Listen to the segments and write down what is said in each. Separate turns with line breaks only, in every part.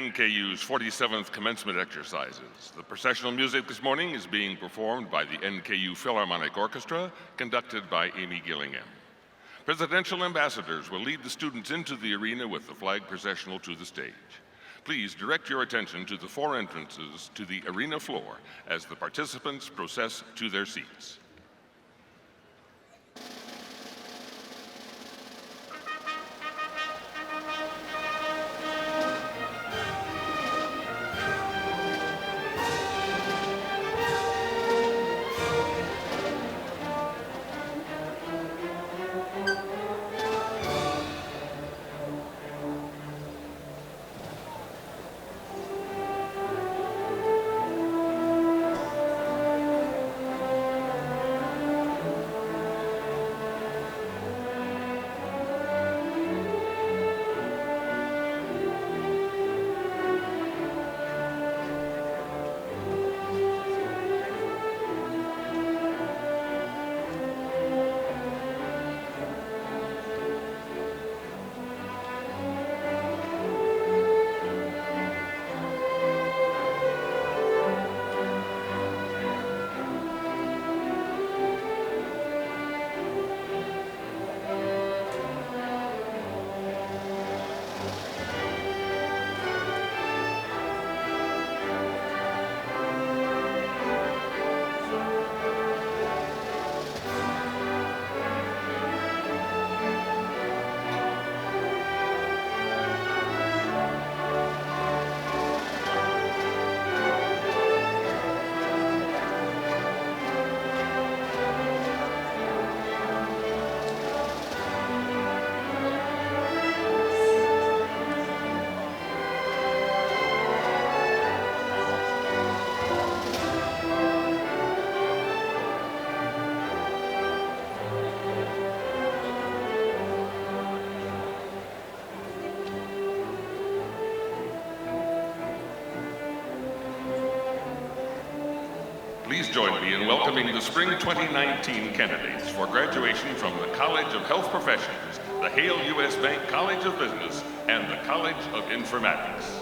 NKU's 47th commencement exercises. The processional music this morning is being performed by the NKU Philharmonic Orchestra, conducted by Amy Gillingham. Presidential ambassadors will lead the students into the arena with the flag processional to the stage. Please direct your attention to the 4 entrances to the arena floor as the participants process to their seats. Please join me in welcoming the Spring 2019 candidates for graduation from the College of Health Professions, the Hale Usbank College of Business, and the College of Informatics.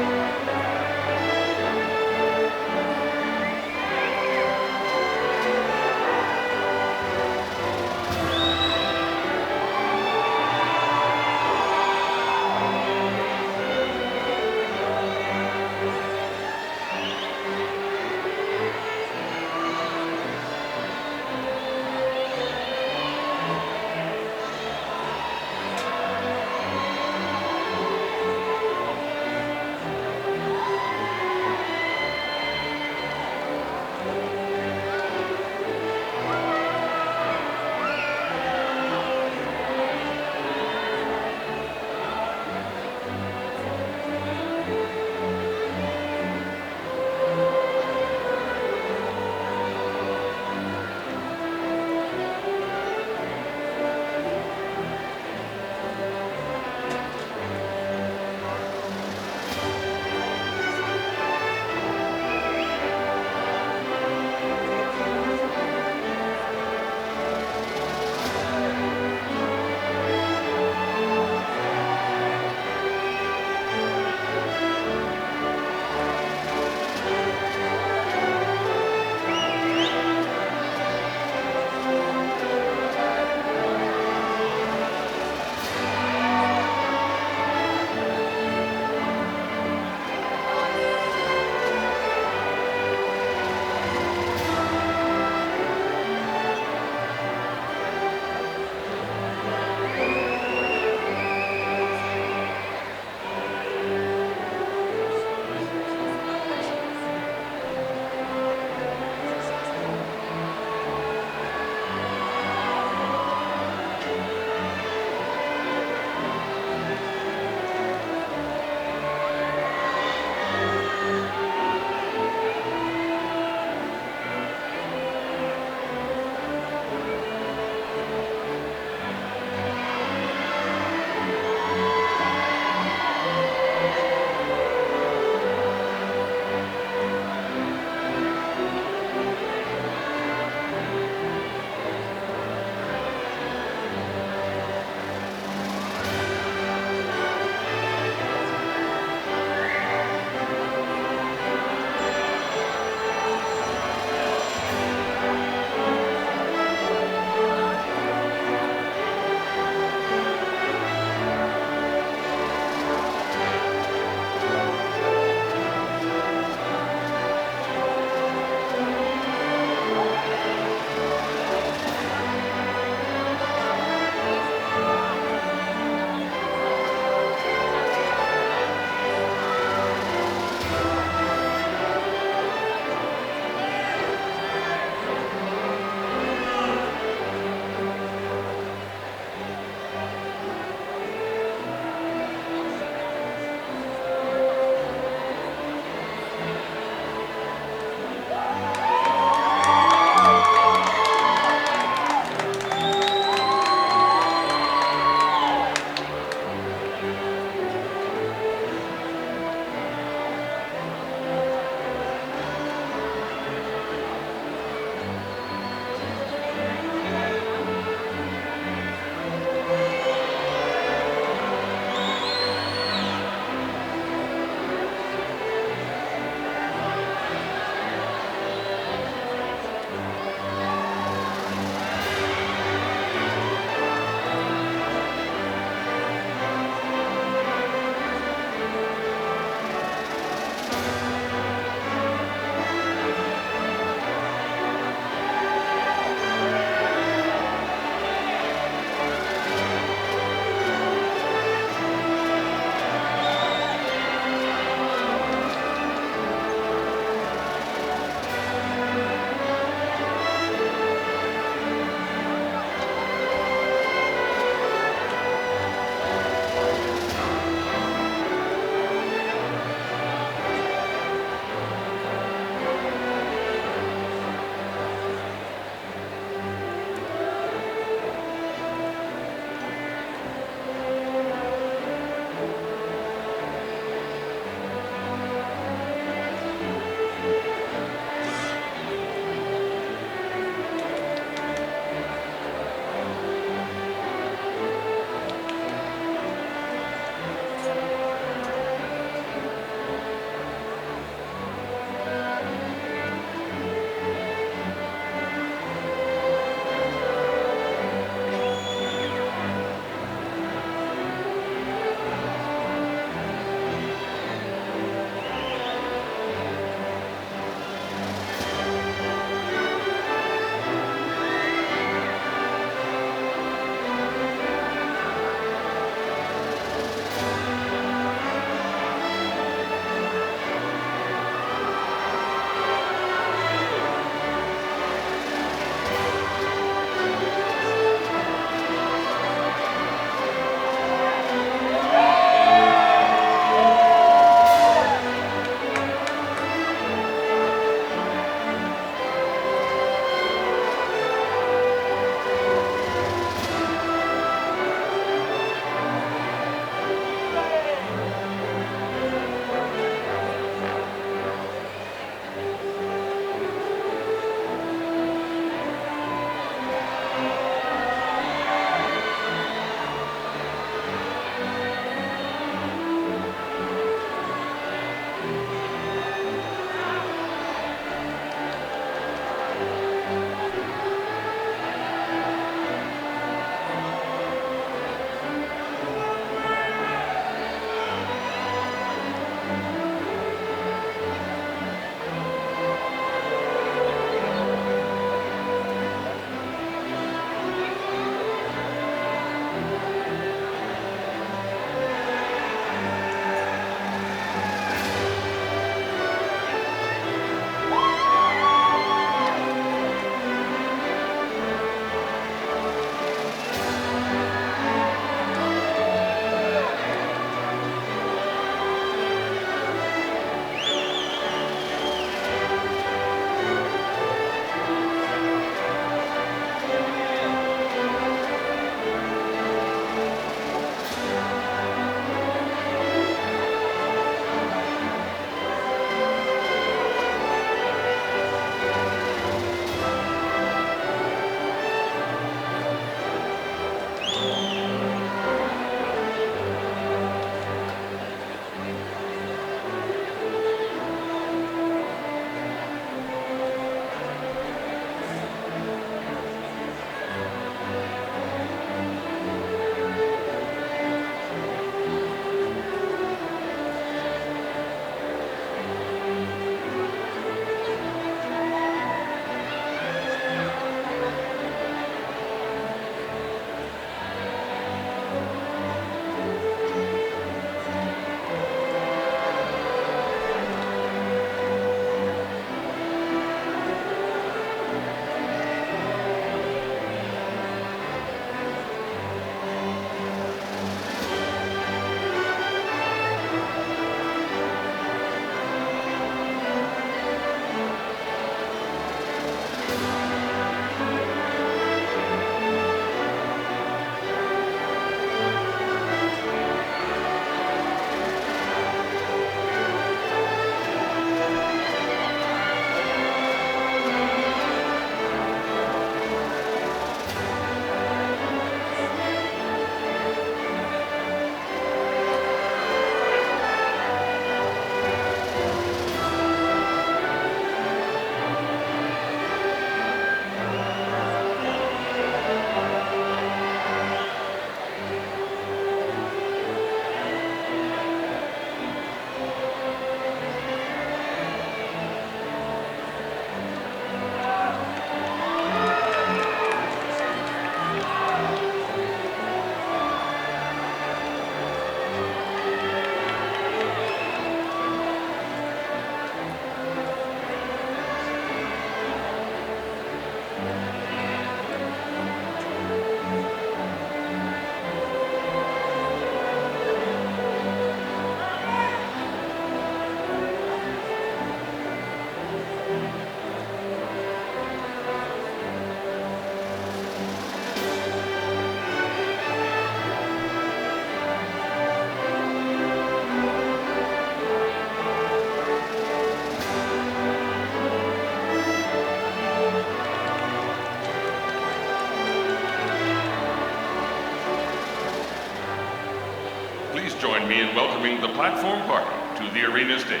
Please join me in welcoming the platform party to the arena stage.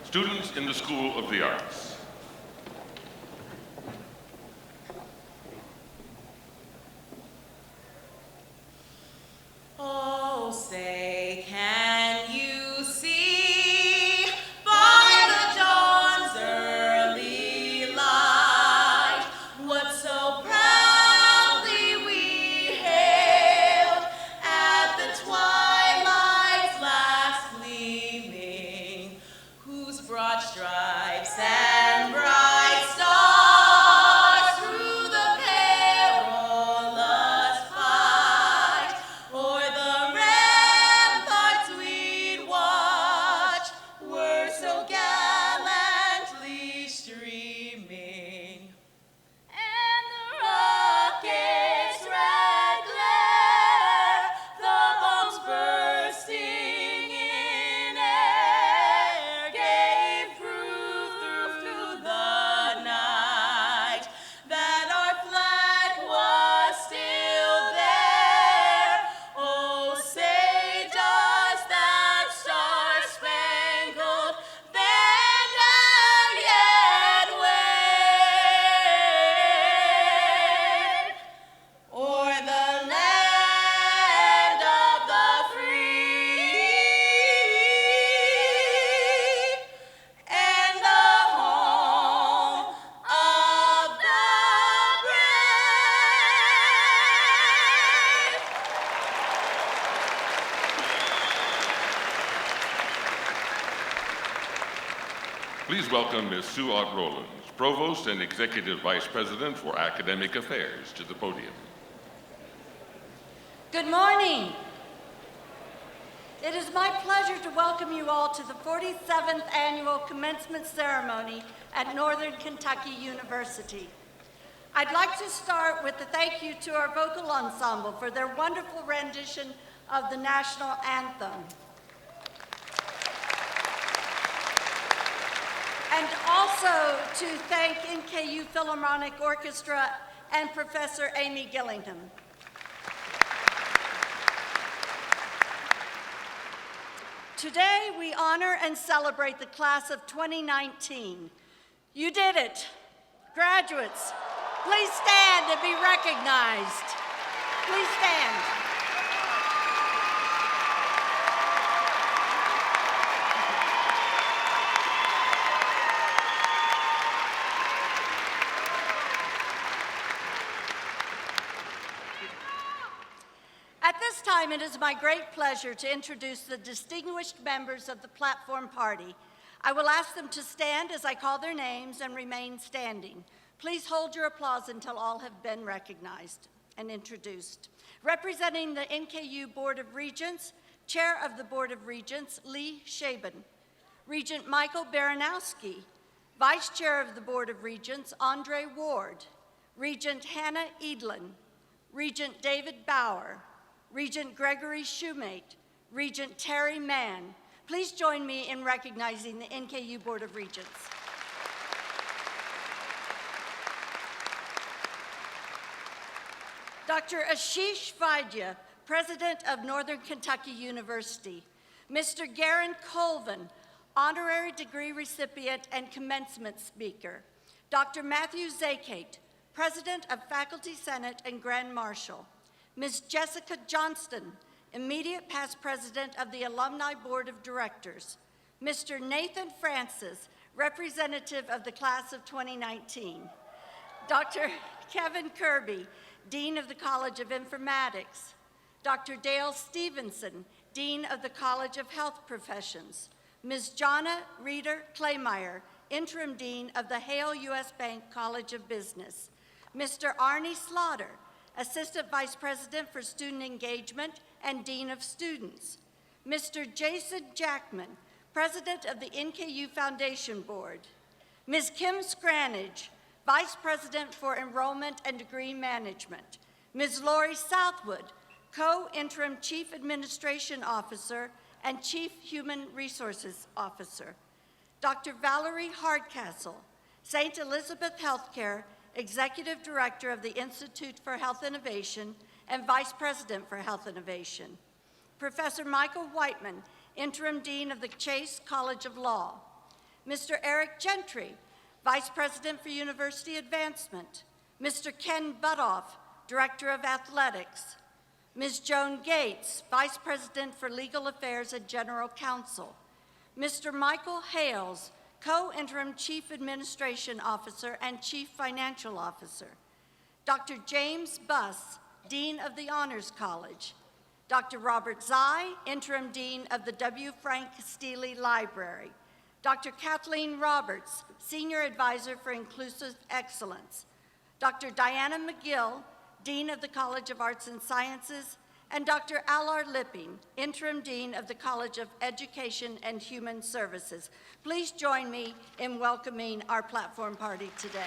Students in the School of the Arts.
Oh, say, can you see by the dawn's early light what so proudly we hailed at the twilight's last gleaming, whose broad stripes and bright stars through the perilous fight o'er the ramparts we'd watch were so gallantly streaming. And the rocket's red glare, the bombs bursting in air, gave proof through the night that our flag was still there. Oh, say does that star-spangled banner yet wave o'er the land of the free and the home of the brave?
Please welcome Ms. Sue Ott Rollins, Provost and Executive Vice President for Academic Affairs, to the podium.
Good morning. It is my pleasure to welcome you all to the 47th Annual Commencement Ceremony at Northern Kentucky University. I'd like to start with a thank you to our vocal ensemble for their wonderful rendition of the national anthem. And also to thank NKU Philharmonic Orchestra and Professor Amy Gillingham. Today, we honor and celebrate the class of 2019. You did it. Graduates, please stand and be recognized. Please stand. time, it is my great pleasure to introduce the distinguished members of the Platform Party. I will ask them to stand as I call their names and remain standing. Please hold your applause until all have been recognized and introduced. Representing the NKU Board of Regents, Chair of the Board of Regents, Lee Shaban. Regent Michael Baranowski. Vice Chair of the Board of Regents, Andre Ward. Regent Hannah Edlin. Regent David Bauer. Regent Gregory Shoemate. Regent Terry Mann. Please join me in recognizing the NKU Board of Regents. Dr. Ashish Vaidya, President of Northern Kentucky University. Mr. Garen Colvin, Honorary Degree recipient and Commencement speaker. Dr. Matthew Zakate, President of Faculty Senate and Grand Marshal. Ms. Jessicajohnston, immediate past President of the Alumni Board of Directors. Mr. Nathan Francis, representative of the class of 2019. Dr. Kevin Kirby, Dean of the College of Informatics. Dr. Dale Stevenson, Dean of the College of Health Professions. Ms. Jonna Reeder Claymeyer, Interim Dean of the Hale Usbank College of Business. Mr. Arnie Slaughter, Assistant Vice President for Student Engagement and Dean of Students. Mr. Jason Jackman, President of the NKU Foundation Board. Ms. Kim Scranage, Vice President for Enrollment and Degree Management. Ms. Lori Southwood, Co-Interim Chief Administration Officer and Chief Human Resources Officer. Dr. Valerie Hardcastle, St. Elizabeth Healthcare, Executive Director of the Institute for Health Innovation and Vice President for Health Innovation. Professor Michael Whiteman, Interim Dean of the Chase College of Law. Mr. Eric Gentry, Vice President for University Advancement. Mr. Ken Butoff, Director of Athletics. Ms. Joan Gates, Vice President for Legal Affairs and General Counsel. Mr. Michael Hales, Co-Interim Chief Administration Officer and Chief Financial Officer. Dr. James Buss, Dean of the Honors College. Dr. Robert Zai, Interim Dean of the W. Frank Steele Library. Dr. Kathleen Roberts, Senior Advisor for Inclusive Excellence. Dr. Diana McGill, Dean of the College of Arts and Sciences, and Dr. Alar Lipping, Interim Dean of the College of Education and Human Services. Please join me in welcoming our Platform Party today.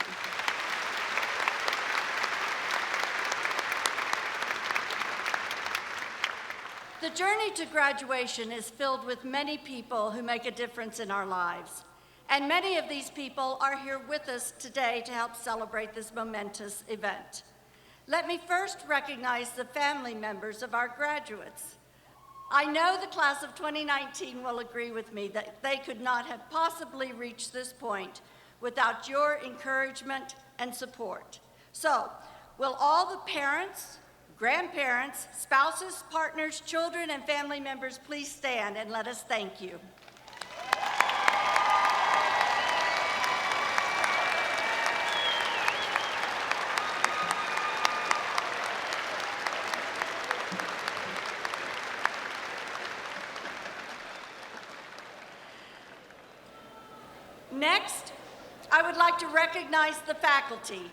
The journey to graduation is filled with many people who make a difference in our lives. And many of these people are here with us today to help celebrate this momentous event. Let me first recognize the family members of our graduates. I know the class of 2019 will agree with me that they could not have possibly reached this point without your encouragement and support. So, will all the parents, grandparents, spouses, partners, children, and family members please stand and let us thank you. Next, I would like to recognize the faculty.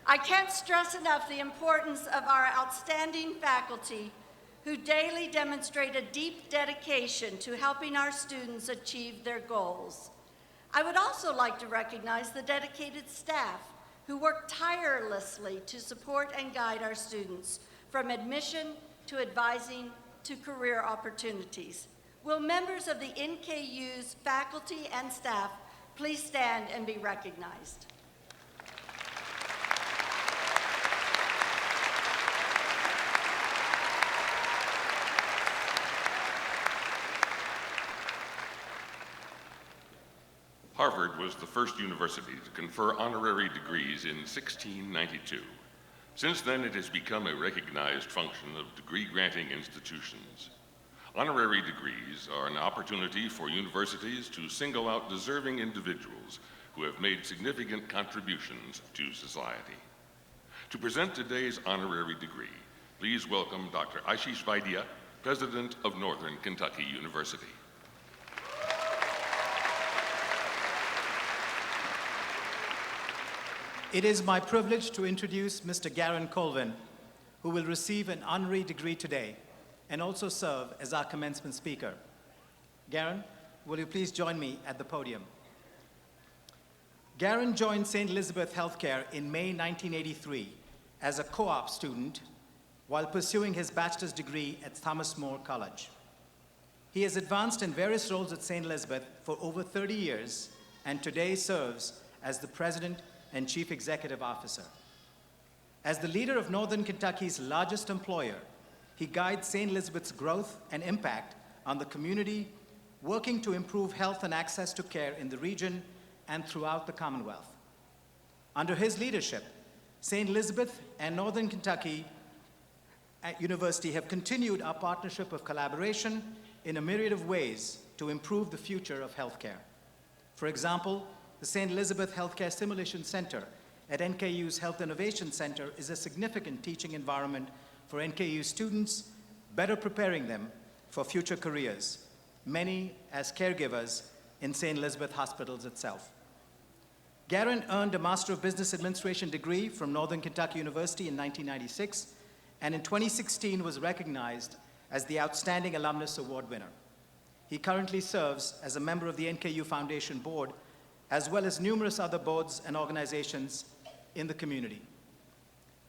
I can't stress enough the importance of our outstanding faculty who daily demonstrate a deep dedication to helping our students achieve their goals. I would also like to recognize the dedicated staff who work tirelessly to support and guide our students from admission to advising to career opportunities. Will members of the NKU's faculty and staff please stand and be recognized?
Harvard was the first university to confer honorary degrees in 1692. Since then, it has become a recognized function of degree-granting institutions. Honorary degrees are an opportunity for universities to single out deserving individuals who have made significant contributions to society. To present today's honorary degree, Please welcome Dr. Ashish Vaidya, President of Northern Kentucky University.
It is my privilege to introduce Mr. Garen Colvin, who will receive an honorary degree today and also serve as our commencement speaker. Garen, will you please join me at the podium? Garen joined St. Elizabeth Healthcare in May 1983 as a co-op student while pursuing his bachelor's degree at Thomas More College. He has advanced in various roles at St. Elizabeth for over 30 years and today serves as the President and Chief Executive Officer. As the leader of Northern Kentucky's largest employer, he guides St. Elizabeth's growth and impact on the community, working to improve health and access to care in the region and throughout the Commonwealth. Under his leadership, St. Elizabeth and Northern Kentucky University have continued our partnership of collaboration in a myriad of ways to improve the future of healthcare. For example, the St. Elizabeth Healthcare Simulation Center at NKU's Health Innovation Center is a significant teaching environment for NKU students, better preparing them for future careers, many as caregivers in St. Elizabeth Hospitals itself. Garen earned a Master of Business Administration degree from Northern Kentucky University in 1996, and in 2016 was recognized as the Outstanding Alumnus Award winner. He currently serves as a member of the NKU Foundation Board, as well as numerous other boards and organizations in the community.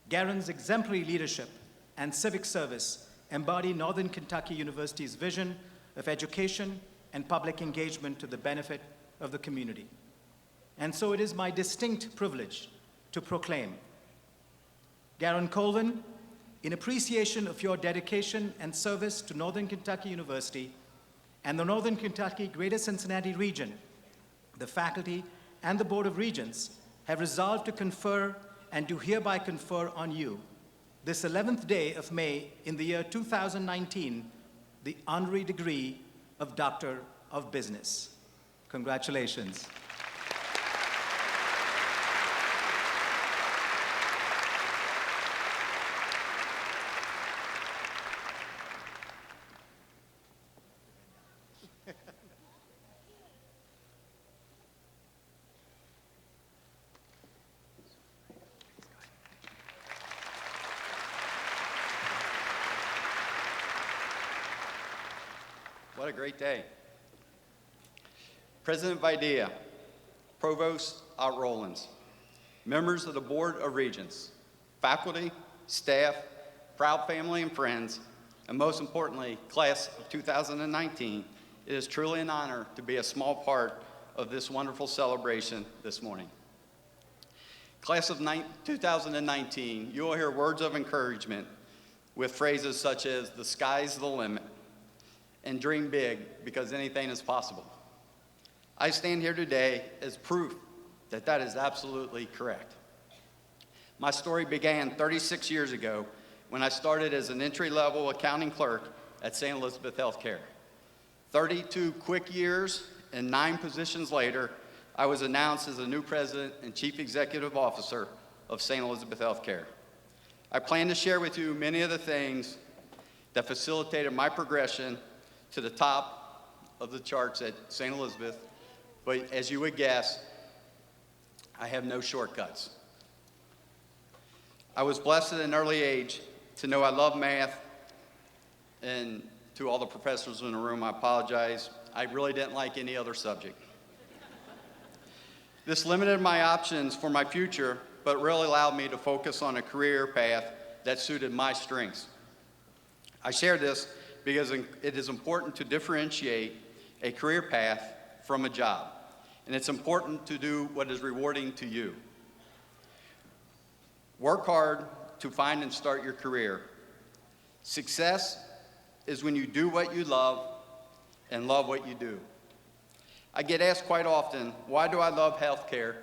Garen's exemplary leadership and civic service embody Northern Kentucky University's vision of education and public engagement to the benefit of the community. And so it is my distinct privilege to proclaim, Garen Colvin, in appreciation of your dedication and service to Northern Kentucky University and the Northern Kentucky Greater Cincinnati region, the faculty and the Board of Regents have resolved to confer and do hereby confer on you, this 11th day of May in the year 2019, the honorary degree of Doctor of Business. Congratulations.
What a great day. President Vaidya, Provost Ott Rollins, members of the Board of Regents, faculty, staff, proud family and friends, and most importantly, class of 2019, it is truly an honor to be a small part of this wonderful celebration this morning. Class of 2019, you will hear words of encouragement with phrases such as, "The sky's the limit," and "dream big, because anything is possible." I stand here today as proof that that is absolutely correct. My story began 36 years ago when I started as an entry-level accounting clerk at St. Elizabeth Healthcare. 32 quick years and 9 positions later, I was announced as the new president and chief executive officer of St. Elizabeth Healthcare. I plan to share with you many of the things that facilitated my progression to the top of the charts at St. Elizabeth, but as you would guess, I have no shortcuts. I was blessed at an early age to know I love math, and to all the professors in the room, I apologize. I really didn't like any other subject. This limited my options for my future, but really allowed me to focus on a career path that suited my strengths. I share this because it is important to differentiate a career path from a job, and it's important to do what is rewarding to you. Work hard to find and start your career. Success is when you do what you love and love what you do. I get asked quite often, why do I love healthcare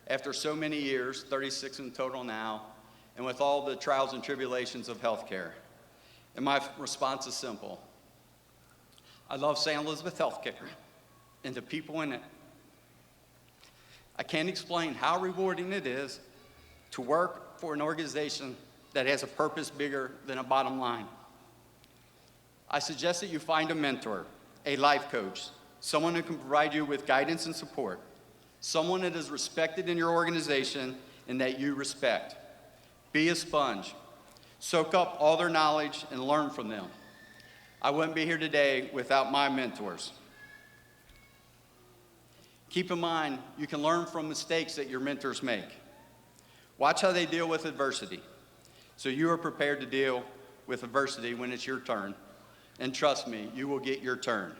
after so many years, 36 in total now, and with all the trials and tribulations of healthcare? And my response is simple. I love St. Elizabeth Healthcare and the people in it. I can't explain how rewarding it is to work for an organization that has a purpose bigger than a bottom line. I suggest that you find a mentor, a life coach, someone who can provide you with guidance and support, someone that is respected in your organization and that you respect. Be a sponge. Soak up all their knowledge and learn from them. I wouldn't be here today without my mentors. Keep in mind, you can learn from mistakes that your mentors make. Watch how they deal with adversity, so you are prepared to deal with adversity when it's your turn. And trust me, you will get your turn.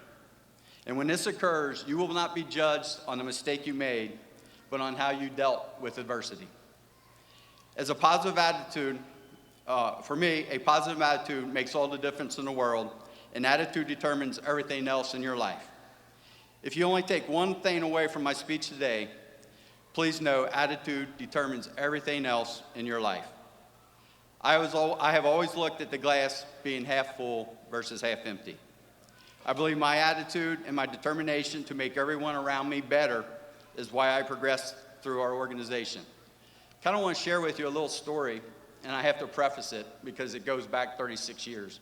And when this occurs, you will not be judged on the mistake you made, but on how you dealt with adversity. As a positive attitude, for me, a positive attitude makes all the difference in the world, and attitude determines everything else in your life. If you only take one thing away from my speech today, please know attitude determines everything else in your life. I have always looked at the glass being half full versus half empty. I believe my attitude and my determination to make everyone around me better is why I progressed through our organization. Kind of want to share with you a little story, and I have to preface it because it goes back 36 years.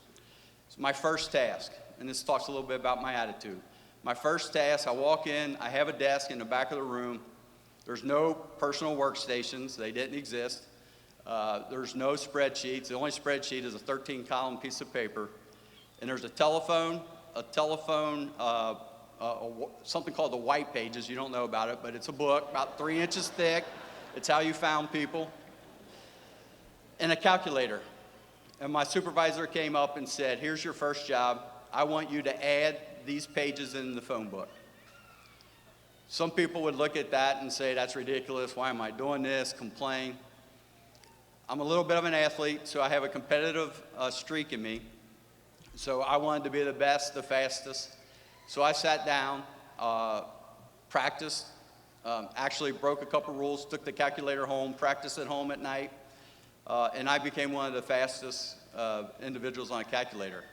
It's my first task, and this talks a little bit about my attitude. My first task, I walk in, I have a desk in the back of the room. There's no personal workstations, they didn't exist. There's no spreadsheets. The only spreadsheet is a 13-column piece of paper. And there's a telephone, something called the white pages. You don't know about it, but it's a book about 3 inches thick. It's how you found people. And a calculator. And my supervisor came up and said, here's your first job. I want you to add these pages in the phone book. Some people would look at that and say, that's ridiculous. Why am I doing this? Complain. I'm a little bit of an athlete, so I have a competitive streak in me. So I wanted to be the best, the fastest. So I sat down, practiced, actually broke a couple rules, took the calculator home, practiced at home at night, and I became one of the fastest individuals on a calculator.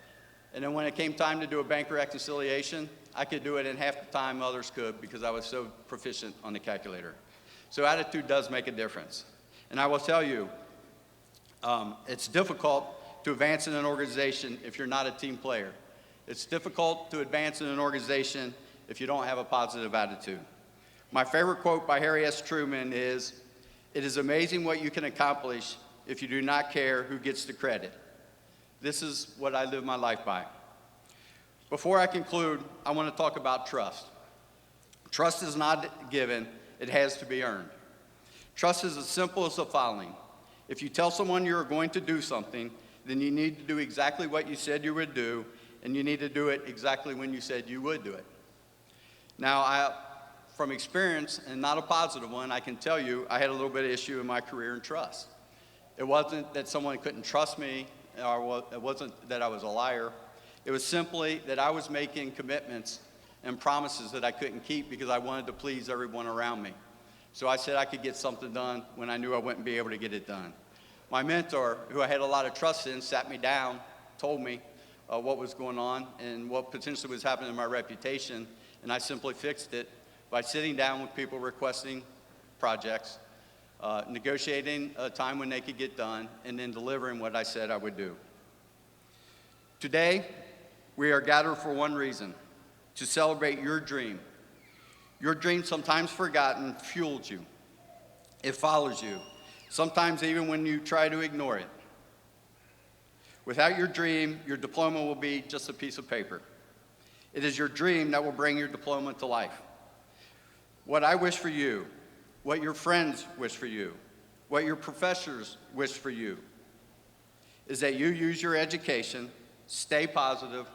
And then when it came time to do a bank reconciliation, I could do it in half the time others could because I was so proficient on the calculator. So attitude does make a difference. And I will tell you, it's difficult to advance in an organization if you're not a team player. It's difficult to advance in an organization if you don't have a positive attitude. My favorite quote by Harry S. Truman is, "It is amazing what you can accomplish if you do not care who gets the credit." This is what I live my life by. Before I conclude, I want to talk about trust. Trust is not given, it has to be earned. Trust is as simple as the following. If you tell someone you're going to do something, then you need to do exactly what you said you would do, and you need to do it exactly when you said you would do it. Now, from experience, and not a positive one, I can tell you I had a little bit of issue in my career in trust. It wasn't that someone couldn't trust me, or it wasn't that I was a liar. It was simply that I was making commitments and promises that I couldn't keep because I wanted to please everyone around me. So I said I could get something done when I knew I wouldn't be able to get it done. My mentor, who I had a lot of trust in, sat me down, told me what was going on and what potentially was happening to my reputation, and I simply fixed it by sitting down with people requesting projects, negotiating a time when they could get done, and then delivering what I said I would do. Today, we are gathered for one reason, to celebrate your dream. Your dream, sometimes forgotten, fuels you. It follows you, sometimes even when you try to ignore it. Without your dream, your diploma will be just a piece of paper. It is your dream that will bring your diploma to life. What I wish for you, what your friends wish for you, what your professors wish for you, is that you use your education, stay positive,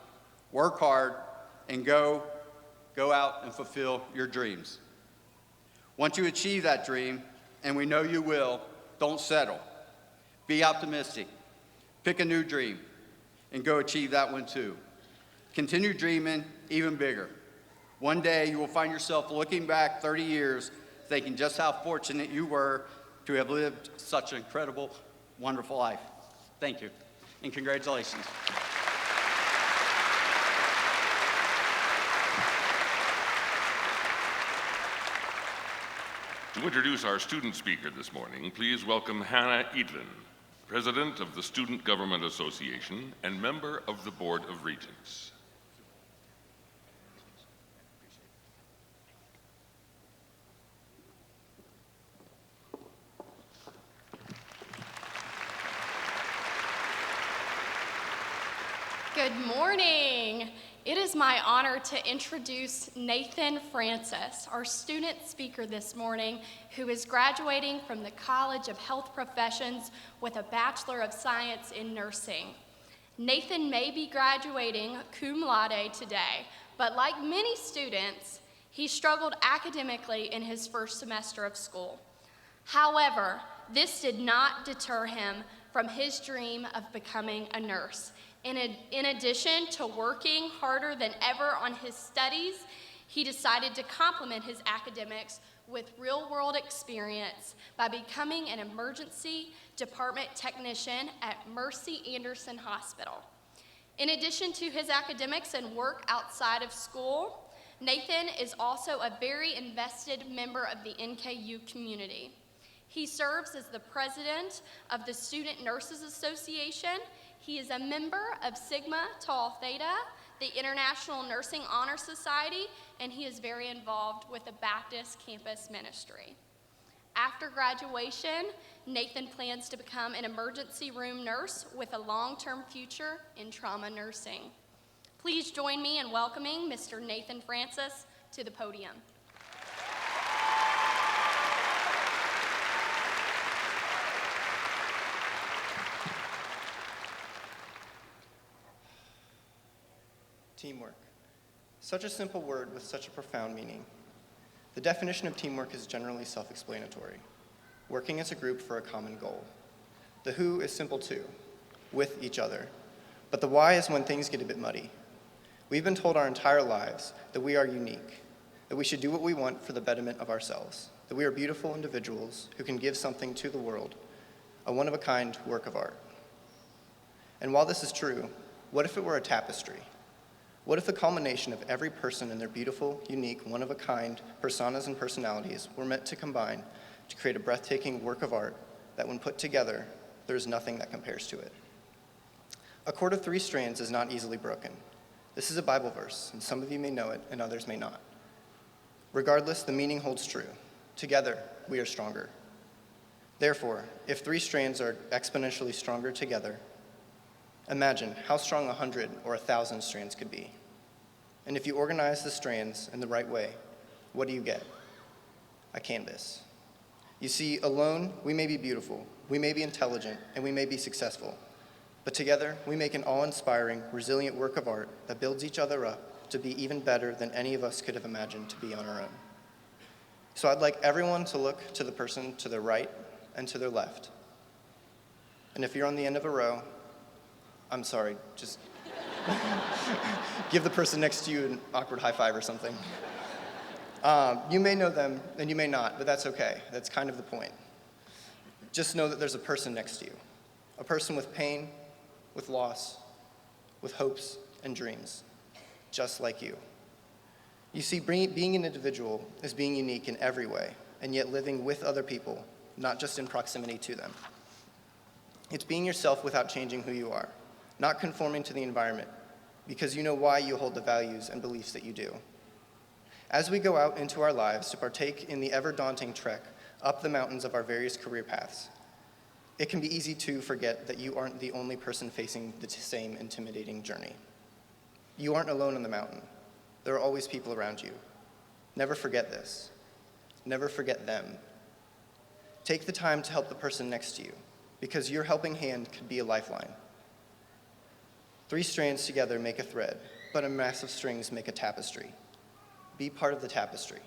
work hard, and go out and fulfill your dreams. Once you achieve that dream, and we know you will, don't settle. Be optimistic. Pick a new dream, and go achieve that one too. Continue dreaming even bigger. One day you will find yourself looking back 30 years thinking just how fortunate you were to have lived such an incredible, wonderful life. Thank you, and congratulations.
To introduce our student speaker this morning, please welcome Hannah Edlin. President of the Student Government Association and member of the Board of Regents.
Good morning. It is my honor to introduce Nathan Francis, our student speaker this morning, who is graduating from the College of Health Professions with a Bachelor of Science in Nursing. Nathan may be graduating cum laude today, but like many students, he struggled academically in his first semester of school. However, this did not deter him from his dream of becoming a nurse. In addition to working harder than ever on his studies, he decided to complement his academics with real-world experience by becoming an emergency department technician at Mercy Anderson Hospital. In addition to his academics and work outside of school, Nathan is also a very invested member of the NKU community. He serves as the president of the Student Nurses Association. He is a member of Sigma Tau Theta, the International Nursing Honor Society, and he is very involved with the Baptist Campus Ministry. After graduation, Nathan plans to become an emergency room nurse with a long-term future in trauma nursing. Please join me in welcoming Mr. Nathan Francis to the podium.
Teamwork. Such a simple word with such a profound meaning. The definition of teamwork is generally self-explanatory, working as a group for a common goal. The who is simple too, with each other, but the why is when things get a bit muddy. We've been told our entire lives that we are unique, that we should do what we want for the betterment of ourselves, that we are beautiful individuals who can give something to the world, a one-of-a-kind work of art. And while this is true, what if it were a tapestry? What if the culmination of every person and their beautiful, unique, one-of-a-kind personas and personalities were meant to combine to create a breathtaking work of art that when put together, there is nothing that compares to it? A cord of 3 strands is not easily broken. This is a Bible verse, and some of you may know it and others may not. Regardless, the meaning holds true. Together, we are stronger. Therefore, if 3 strands are exponentially stronger together, imagine how strong 100 or 1,000 strands could be. And if you organize the strands in the right way, what do you get? A canvas. You see, alone, we may be beautiful, we may be intelligent, and we may be successful. But together, we make an awe-inspiring, resilient work of art that builds each other up to be even better than any of us could have imagined to be on our own. So I'd like everyone to look to the person to their right and to their left. And if you're on the end of a row, I'm sorry, just give the person next to you an awkward high five or something. You may know them and you may not, but that's okay. That's kind of the point. Just know that there's a person next to you, a person with pain, with loss, with hopes and dreams, just like you. You see, being an individual is being unique in every way, and yet living with other people, not just in proximity to them. It's being yourself without changing who you are, not conforming to the environment, because you know why you hold the values and beliefs that you do. As we go out into our lives to partake in the ever-daunting trek up the mountains of our various career paths, it can be easy to forget that you aren't the only person facing the same intimidating journey. You aren't alone on the mountain. There are always people around you. Never forget this. Never forget them. Take the time to help the person next to you, because your helping hand could be a lifeline. 3 strands together make a thread, but a mass of strings make a tapestry. Be part of the tapestry.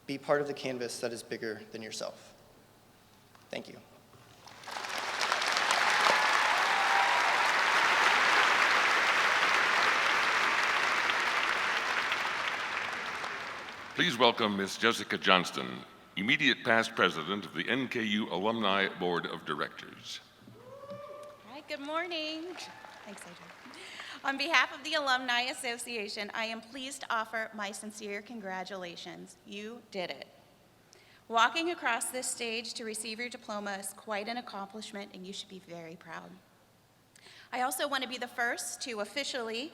Be part of the canvas that is bigger than yourself. Thank you.
Please welcome Ms. Jessicajohnston, immediate past president of the NKU Alumni Board of Directors.
All right, good morning. Thanks, Adrian. On behalf of the Alumni Association, I am pleased to offer my sincere congratulations. You did it. Walking across this stage to receive your diploma is quite an accomplishment, and you should be very proud. I also want to be the first to officially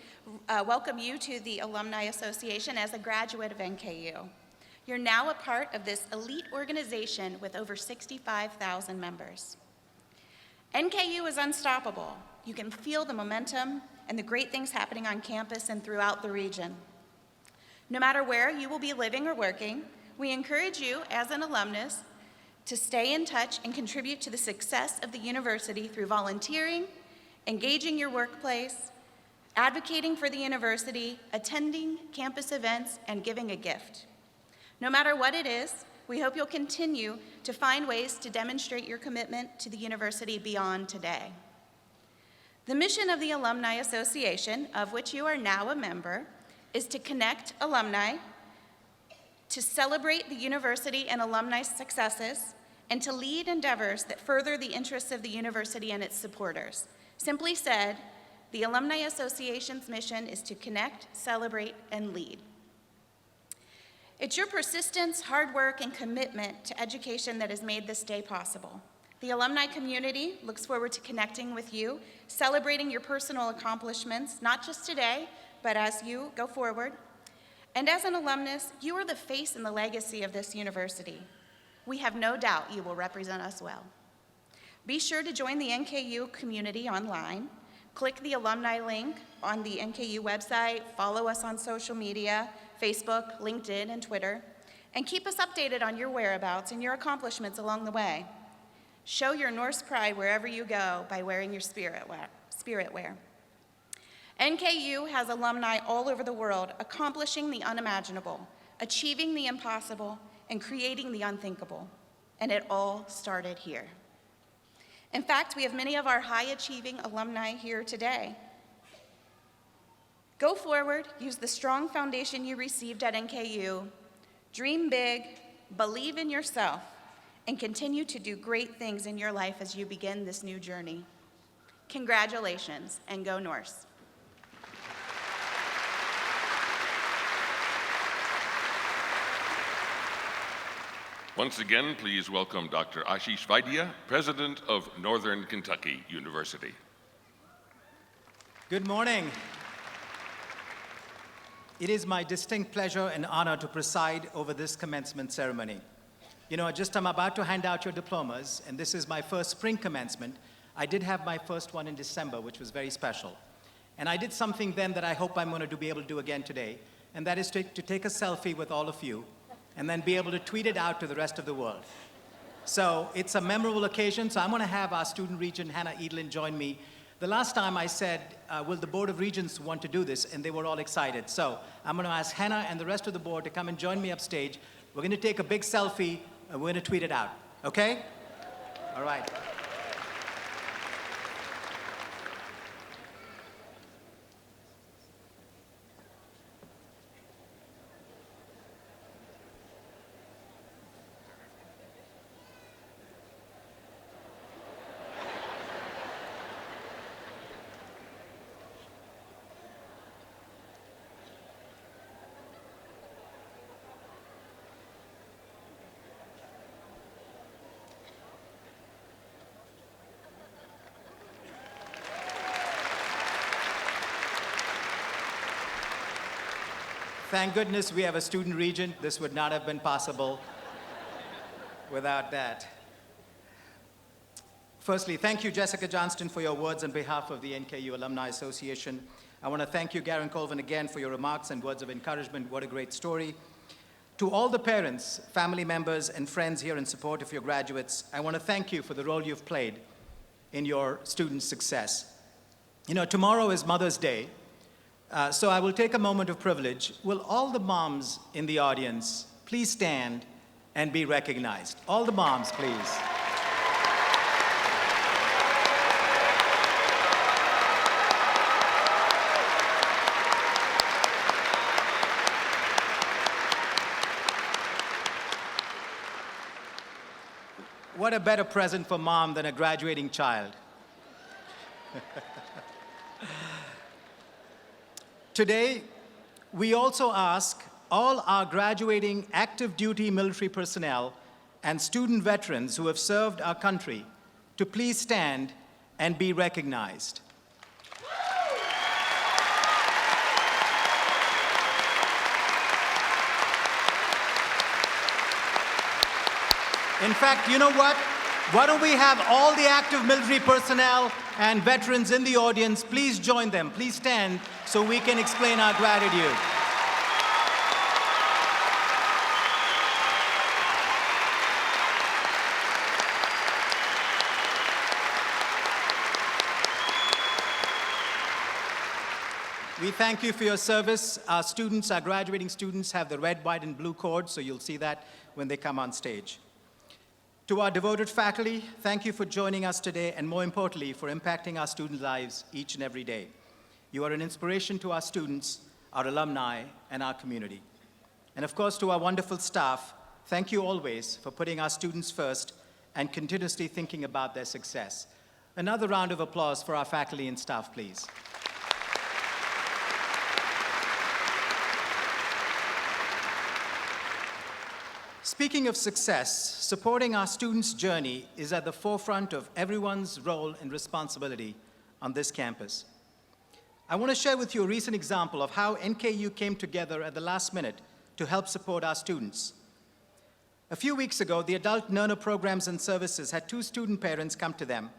welcome you to the Alumni Association as a graduate of NKU. You're now a part of this elite organization with over 65,000 members. NKU is unstoppable. You can feel the momentum and the great things happening on campus and throughout the region. No matter where you will be living or working, we encourage you as an alumnus to stay in touch and contribute to the success of the university through volunteering, engaging your workplace, advocating for the university, attending campus events, and giving a gift. No matter what it is, we hope you'll continue to find ways to demonstrate your commitment to the university beyond today. The mission of the Alumni Association, of which you are now a member, is to connect alumni, to celebrate the university and alumni successes, and to lead endeavors that further the interests of the university and its supporters. Simply said, the Alumni Association's mission is to connect, celebrate, and lead. It's your persistence, hard work, and commitment to education that has made this day possible. The alumni community looks forward to connecting with you, celebrating your personal accomplishments, not just today, but as you go forward. And as an alumnus, you are the face and the legacy of this university. We have no doubt you will represent us well. Be sure to join the NKU community online. Click the alumni link on the NKU website, follow us on social media, Facebook, LinkedIn, and Twitter, and keep us updated on your whereabouts and your accomplishments along the way. Show your Norse pride wherever you go by wearing your spirit wear. NKU has alumni all over the world accomplishing the unimaginable, achieving the impossible, and creating the unthinkable. And it all started here. In fact, we have many of our high-achieving alumni here today. Go forward, use the strong foundation you received at NKU, dream big, believe in yourself, and continue to do great things in your life as you begin this new journey. Congratulations, and go Norse.
Once again, please welcome Dr. Ashish Vaidya, President of Northern Kentucky University.
Good morning. It is my distinct pleasure and honor to preside over this commencement ceremony. You know, I'm about to hand out your diplomas, and this is my first spring commencement. I did have my first one in December, which was very special. And I did something then that I hope I'm going to be able to do again today, and that is to take a selfie with all of you, and then be able to tweet it out to the rest of the world. So it's a memorable occasion, so I'm going to have our student regent, Hannah Edelin, join me. The last time I said, will the Board of Regents want to do this? And they were all excited. So I'm going to ask Hannah and the rest of the board to come and join me upstage. We're going to take a big selfie, and we're going to tweet it out. Okay? All right. Thank goodness we have a student regent. This would not have been possible without that. Firstly, thank you, Jessicajohnston, for your words on behalf of the NKU Alumni Association. I want to thank you, Garen Colvin, again for your remarks and words of encouragement. What a great story. To all the parents, family members, and friends here in support of your graduates, I want to thank you for the role you've played in your students' success. You know, tomorrow is Mother's Day. So I will take a moment of privilege. Will all the moms in the audience please stand and be recognized? All the moms, please. What a better present for mom than a graduating child? Today, we also ask all our graduating active duty military personnel and student veterans who have served our country to please stand and be recognized. In fact, you know what? Why don't we have all the active military personnel and veterans in the audience, please join them. Please stand so we can explain our gratitude. We thank you for your service. Our students, our graduating students, have the red, white, and blue cord, so you'll see that when they come on stage. To our devoted faculty, thank you for joining us today, and more importantly, for impacting our student lives each and every day. You are an inspiration to our students, our alumni, and our community. And of course, to our wonderful staff, thank you always for putting our students first and continuously thinking about their success. Another round of applause for our faculty and staff, please. Speaking of success, supporting our students' journey is at the forefront of everyone's role and responsibility on this campus. I want to share with you a recent example of how NKU came together at the last minute to help support our students. A few weeks ago, the Adult Learner Programs and Services had 2 student parents come to them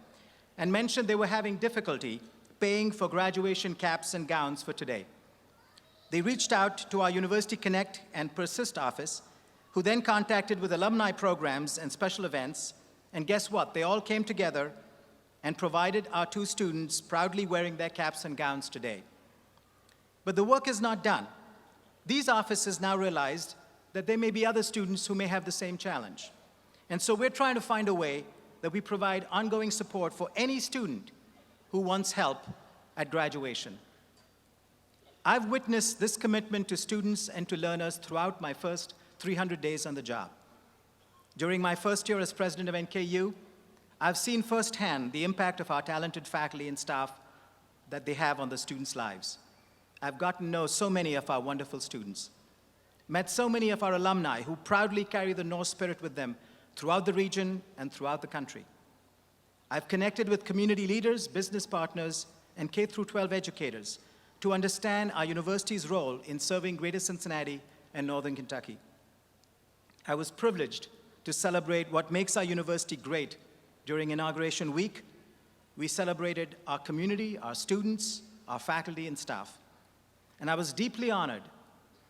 and mentioned they were having difficulty paying for graduation caps and gowns for today. They reached out to our University Connect and Persist office, who then contacted with alumni programs and special events, and guess what? They all came together and provided our 2 students proudly wearing their caps and gowns today. But the work is not done. These offices now realized that there may be other students who may have the same challenge. And so we're trying to find a way that we provide ongoing support for any student who wants help at graduation. I've witnessed this commitment to students and to learners throughout my first 300 days on the job. During my first year as president of NKU, I've seen firsthand the impact of our talented faculty and staff that they have on the students' lives. I've gotten to know so many of our wonderful students, met so many of our alumni who proudly carry the North spirit with them throughout the region and throughout the country. I've connected with community leaders, business partners, and K-12 educators to understand our university's role in serving Greater Cincinnati and Northern Kentucky. I was privileged to celebrate what makes our university great during Inauguration Week. We celebrated our community, our students, our faculty and staff. And I was deeply honored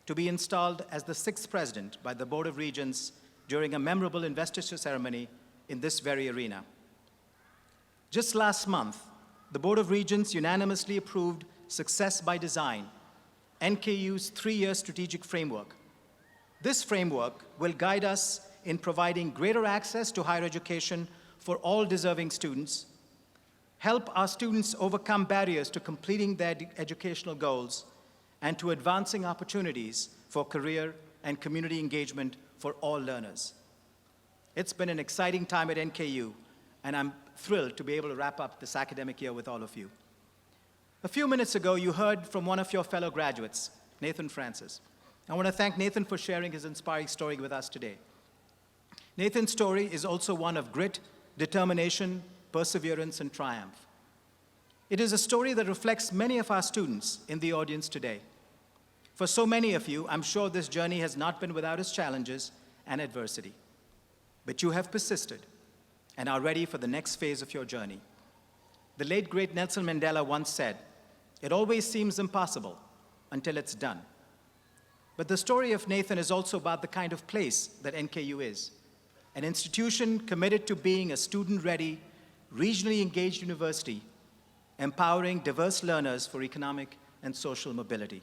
to be installed as the 6th president by the Board of Regents during a memorable investiture ceremony in this very arena. Just last month, the Board of Regents unanimously approved Success by Design, NKU's 3-year strategic framework. This framework will guide us in providing greater access to higher education for all deserving students, help our students overcome barriers to completing their educational goals, and to advancing opportunities for career and community engagement for all learners. It's been an exciting time at NKU, and I'm thrilled to be able to wrap up this academic year with all of you. A few minutes ago, you heard from one of your fellow graduates, Nathan Francis. I want to thank Nathan for sharing his inspiring story with us today. Nathan's story is also one of grit, determination, perseverance, and triumph. It is a story that reflects many of our students in the audience today. For so many of you, I'm sure this journey has not been without its challenges and adversity. But you have persisted and are ready for the next phase of your journey. The late, great Nelson Mandela once said, "It always seems impossible until it's done." But the story of Nathan is also about the kind of place that NKU is, an institution committed to being a student-ready, regionally engaged university, empowering diverse learners for economic and social mobility.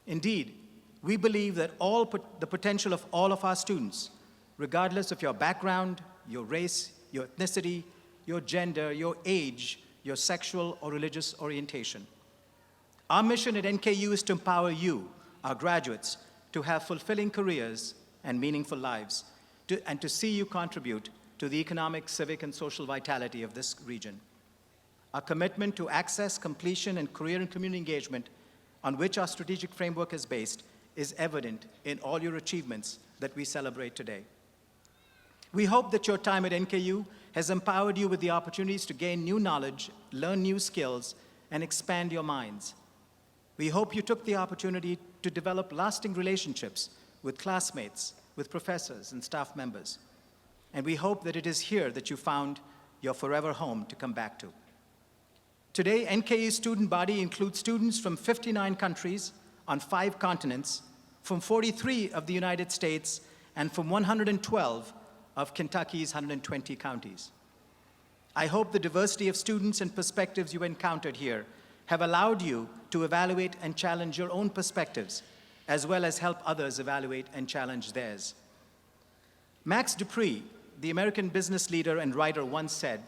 Indeed, we believe that the potential of all of our students, regardless of your background, your race, your ethnicity, your gender, your age, your sexual or religious orientation. Our mission at NKU is to empower you, our graduates, to have fulfilling careers and meaningful lives, and to see you contribute to the economic, civic, and social vitality of this region. Our commitment to access, completion, and career and community engagement, on which our strategic framework is based, is evident in all your achievements that we celebrate today. We hope that your time at NKU has empowered you with the opportunities to gain new knowledge, learn new skills, and expand your minds. We hope you took the opportunity to develop lasting relationships with classmates, with professors and staff members. And we hope that it is here that you found your forever home to come back to. Today, NKU's student body includes students from 59 countries on 5 continents, from 43 of the United States, and from 112 of Kentucky's 120 counties. I hope the diversity of students and perspectives you encountered here have allowed you to evaluate and challenge your own perspectives, as well as help others evaluate and challenge theirs. Max Dupree, the American business leader and writer, once said,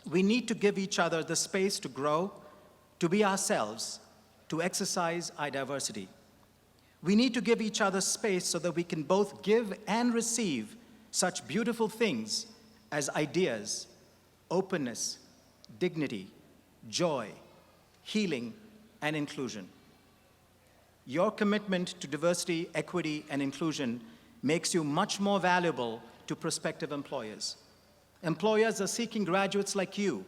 "We need to give each other the space to grow, to be ourselves, to exercise our diversity. We need to give each other space so that we can both give and receive such beautiful things as ideas, openness, dignity, joy, healing, and inclusion." Your commitment to diversity, equity, and inclusion makes you much more valuable to prospective employers. Employers are seeking graduates like you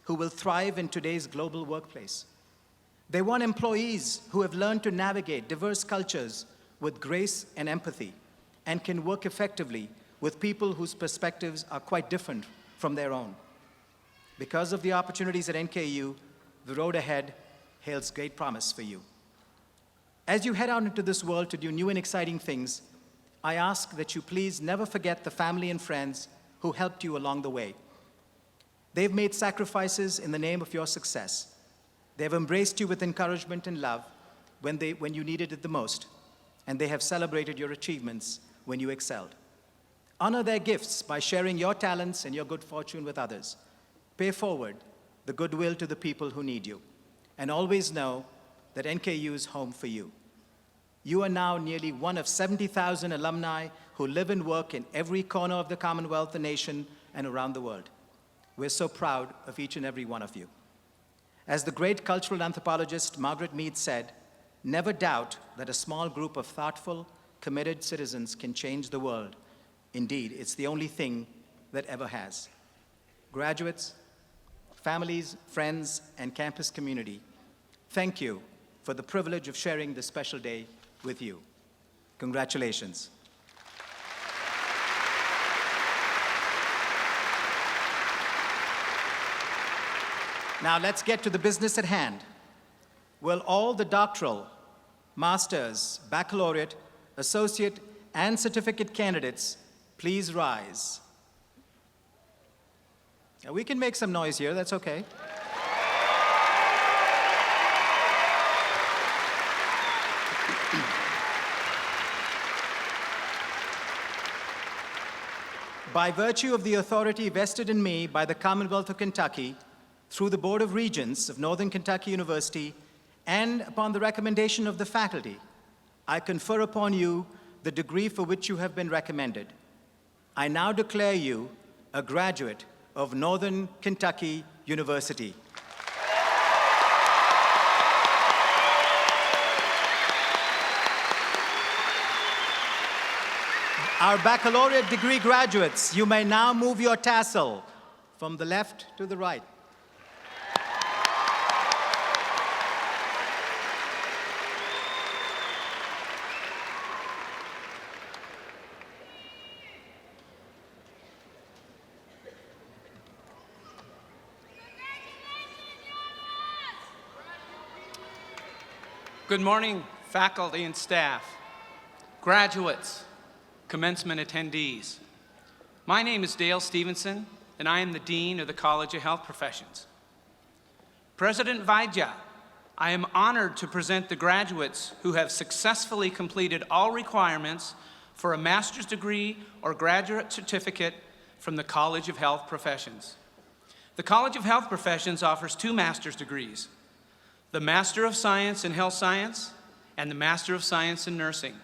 who will thrive in today's global workplace. They want employees who have learned to navigate diverse cultures with grace and empathy and can work effectively with people whose perspectives are quite different from their own. Because of the opportunities at NKU, the road ahead holds great promise for you. As you head out into this world to do new and exciting things, I ask that you please never forget the family and friends who helped you along the way. They've made sacrifices in the name of your success. They've embraced you with encouragement and love when you needed it the most, and they have celebrated your achievements when you excelled. Honor their gifts by sharing your talents and your good fortune with others. Pay forward the goodwill to the people who need you, and always know that NKU is home for you. You are now nearly one of 70,000 alumni who live and work in every corner of the Commonwealth, the nation, and around the world. We're so proud of each and every one of you. As the great cultural anthropologist Margaret Mead said, "Never doubt that a small group of thoughtful, committed citizens can change the world. Indeed, it's the only thing that ever has." Graduates, families, friends, and campus community, thank you for the privilege of sharing this special day with you. Congratulations. Now let's get to the business at hand. Will all the doctoral, master's, baccalaureate, associate, and certificate candidates please rise? Now, we can make some noise here, that's okay. By virtue of the authority vested in me by the Commonwealth of Kentucky, through the Board of Regents of Northern Kentucky University, and upon the recommendation of the faculty, I confer upon you the degree for which you have been recommended. I now declare you a graduate of Northern Kentucky University. Our baccalaureate degree graduates, you may now move your tassel from the left to the right.
Good morning, faculty and staff, graduates, commencement attendees. My name is Dale Stevenson, and I am the Dean of the College of Health Professions. President Vaidya, I am honored to present the graduates who have successfully completed all requirements for a master's degree or graduate certificate from the College of Health Professions. The College of Health Professions offers 2 master's degrees, the Master of Science in Health Science and the Master of Science in Nursing.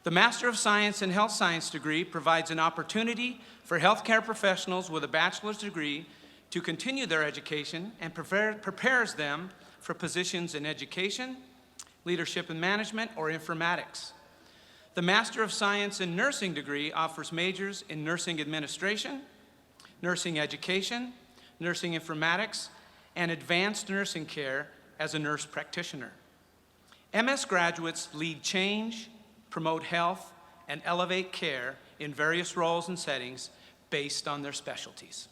The Master of Science in Health Science degree provides an opportunity for healthcare professionals with a bachelor's degree to continue their education and prepares them for positions in education, leadership and management, or informatics. The Master of Science in Nursing degree offers majors in nursing administration, nursing education, nursing informatics, and advanced nursing care as a nurse practitioner. MS graduates lead change, promote health, and elevate care in various roles and settings based on their specialties.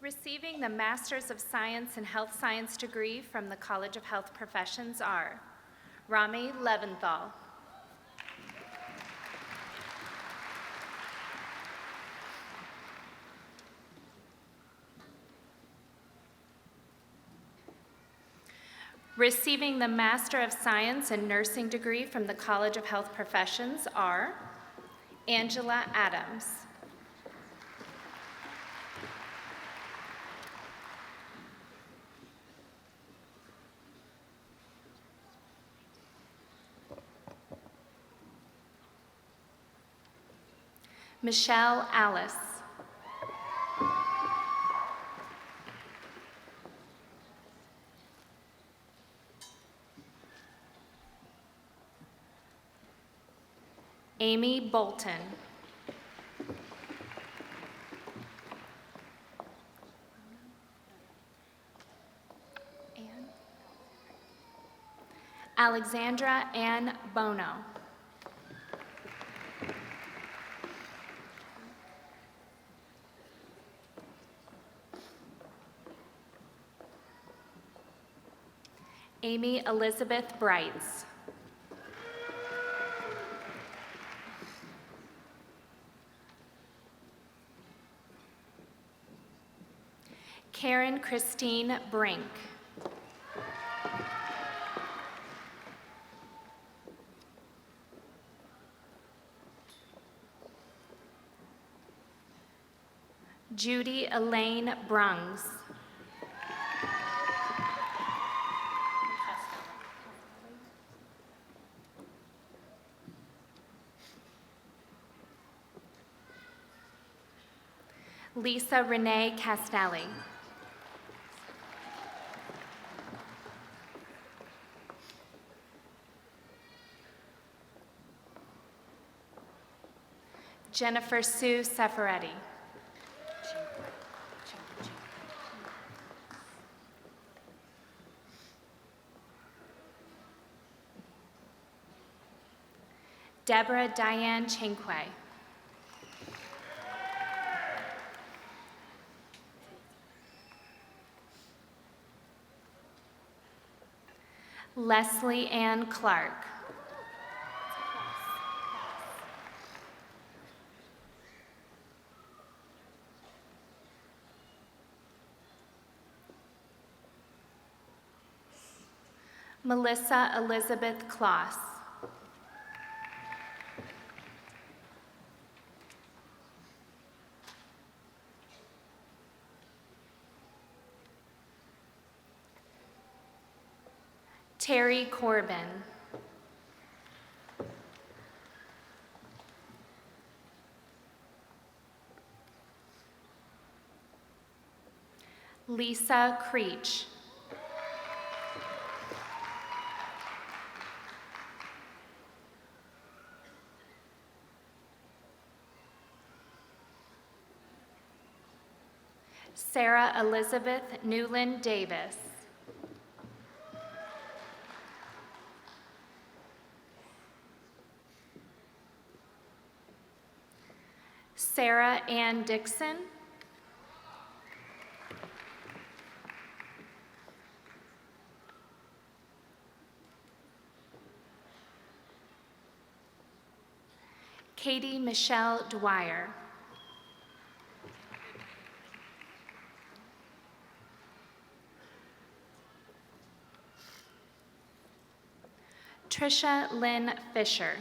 Receiving the Masters of Science in Health Science degree from the College of Health Professions are Rami Leventhal, receiving the Master of Science in Nursing degree from the College of Health Professions are Angela Adams, Michelle Alice, Amy Bolton, Alexandra Ann Bono, Amy Elizabeth Brights, Karen Christine Brink, Judy Elaine Brungs, Lisa Renee Castelli, Jennifer Sue Safaretti, Deborah Diane Chinque, Leslie Ann Clark, Melissa Elizabeth Kloss, Terry Corbin, Lisa Creech, Sarah Elizabeth Newland Davis, Sarah Ann Dixon, Katie Michelle Dwyer, Trisha Lynn Fisher,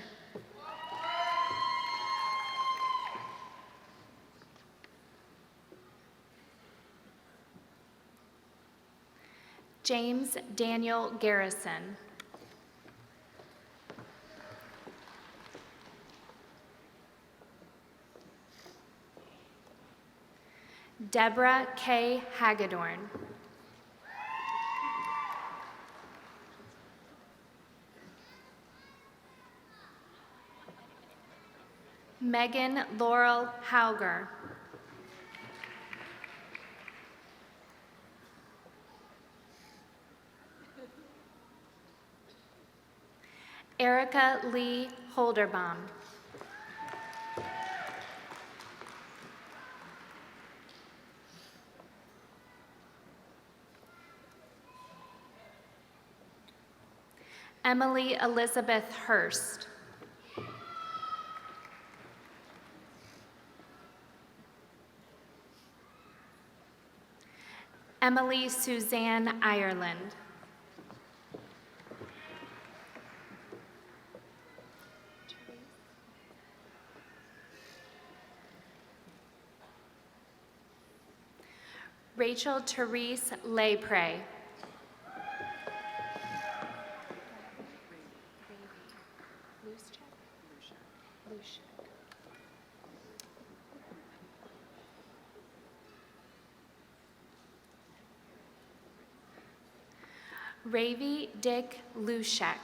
James Daniel Garrison, Deborah K. Hagedorn, Megan Laurel Hauger. Erica Lee Holderbaum. Emily Elizabeth Hurst. Emily Suzanne Ireland. Rachel Therese Laypray. Ravi Dick Lushek.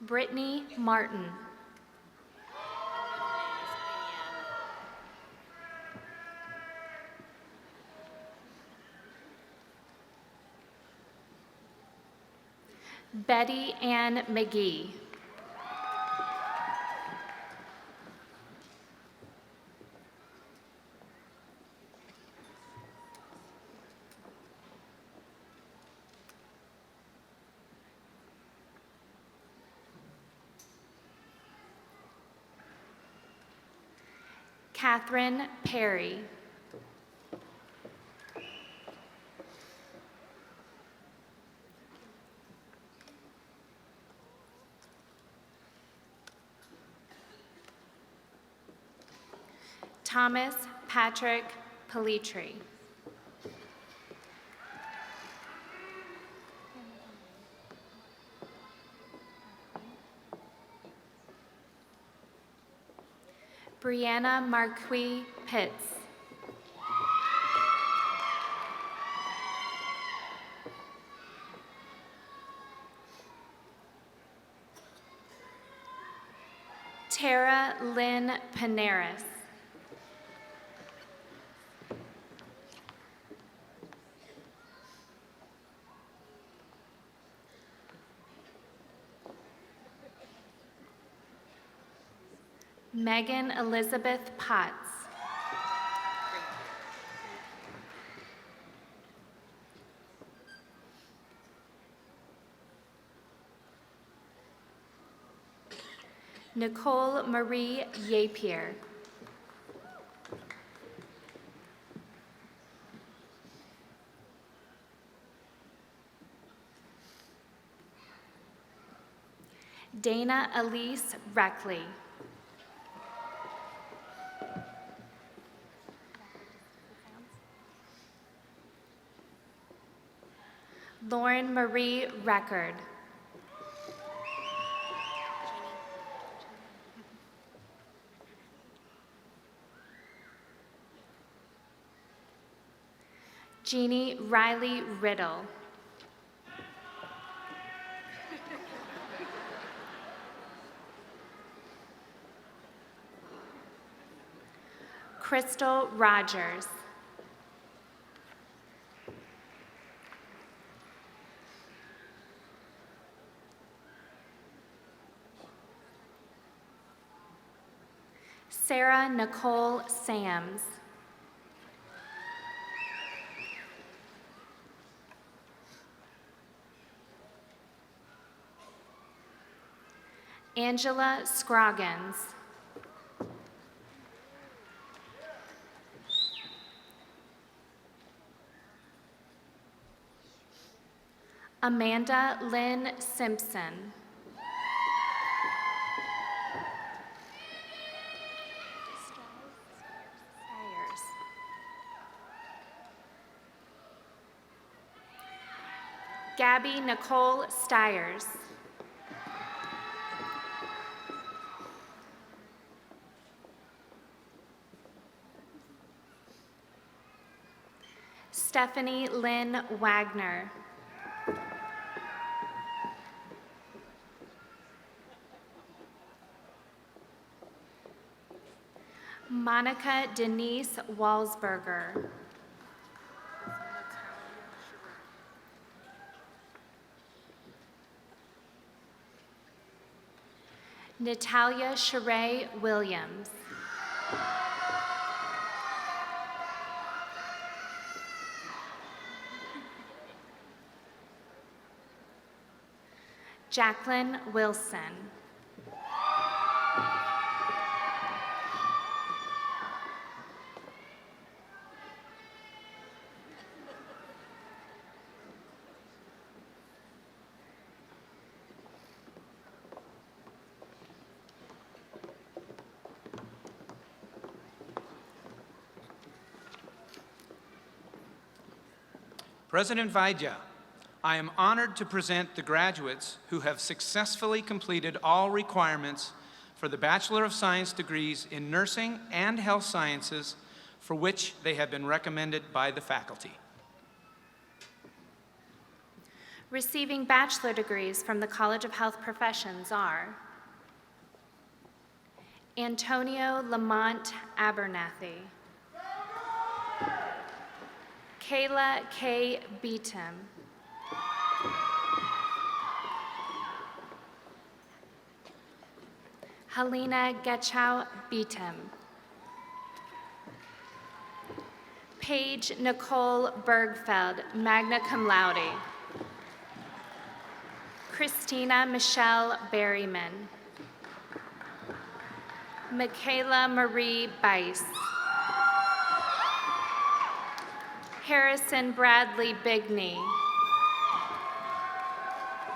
Brittany Martin. Betty Ann McGee. Catherine Perry. Thomas Patrick Pelletri. Brianna Marquis Pitts. Tara Lynn Panaris. Megan Elizabeth Potts. Nicole Marie Yapier. Dana Elise Reckley. Lauren Marie Record. Jeannie Riley Riddle. Crystal Rogers. Sarah Nicole Sams. Angela Scroggins. Amanda Lynn Simpson. Gabby Nicole Stiers. Stephanie Lynn Wagner. Monica Denise Walsberger. Natalia Sheree Williams. Jacqueline Wilson.
President Vaidya, I am honored to present the graduates who have successfully completed all requirements for the Bachelor of Science degrees in Nursing and Health Sciences for which they have been recommended by the faculty.
Receiving bachelor degrees from the College of Health Professions are Antonio Lamont Abernathy, Kayla K. Beatum, Helena Getchow Beatum, Paige Nicole Bergfeld, magna cum laude, Christina Michelle Berryman, Michaela Marie Bice, Harrison Bradley Bigney,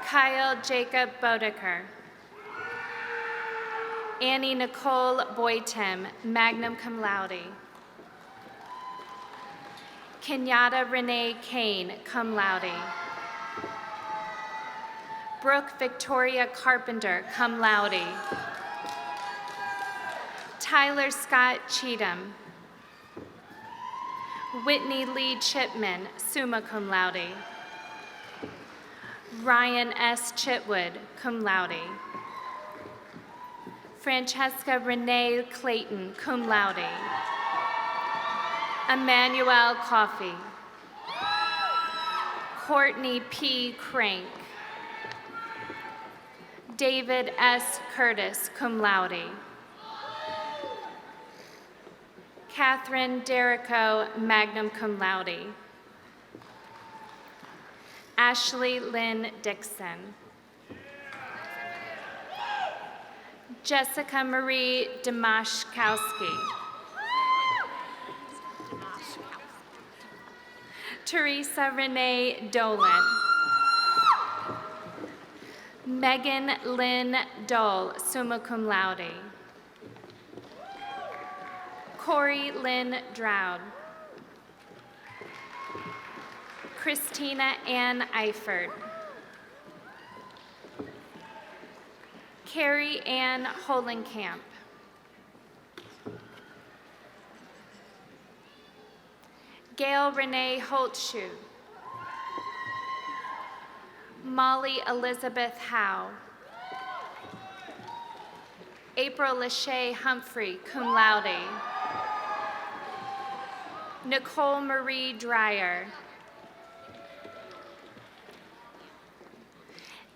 Kyle Jacob Bodeker, Annie Nicole Boytem, magna cum laude, Kenyatta Renee Kane, cum laude, Brooke Victoria Carpenter, cum laude, Tyler Scott Cheatham, Whitney Lee Chipman, summa cum laude, Ryan S. Chitwood, cum laude, Francesca Renee Clayton, cum laude, Emmanuel Coffey, Courtney P. Crank, David S. Curtis, cum laude, Catherine Derrico, magna cum laude, Ashley Lynn Dixon, Jessica Marie Demashkowski, Teresa Renee Dolan, Megan Lynn Dole, summa cum laude, Corey Lynn Dowd, Christina Ann Eifert, Carrie Ann Holenkamp, Gail Renee Holtshoe, Molly Elizabeth Howe, April Lachey Humphrey, cum laude, Nicole Marie Dreyer,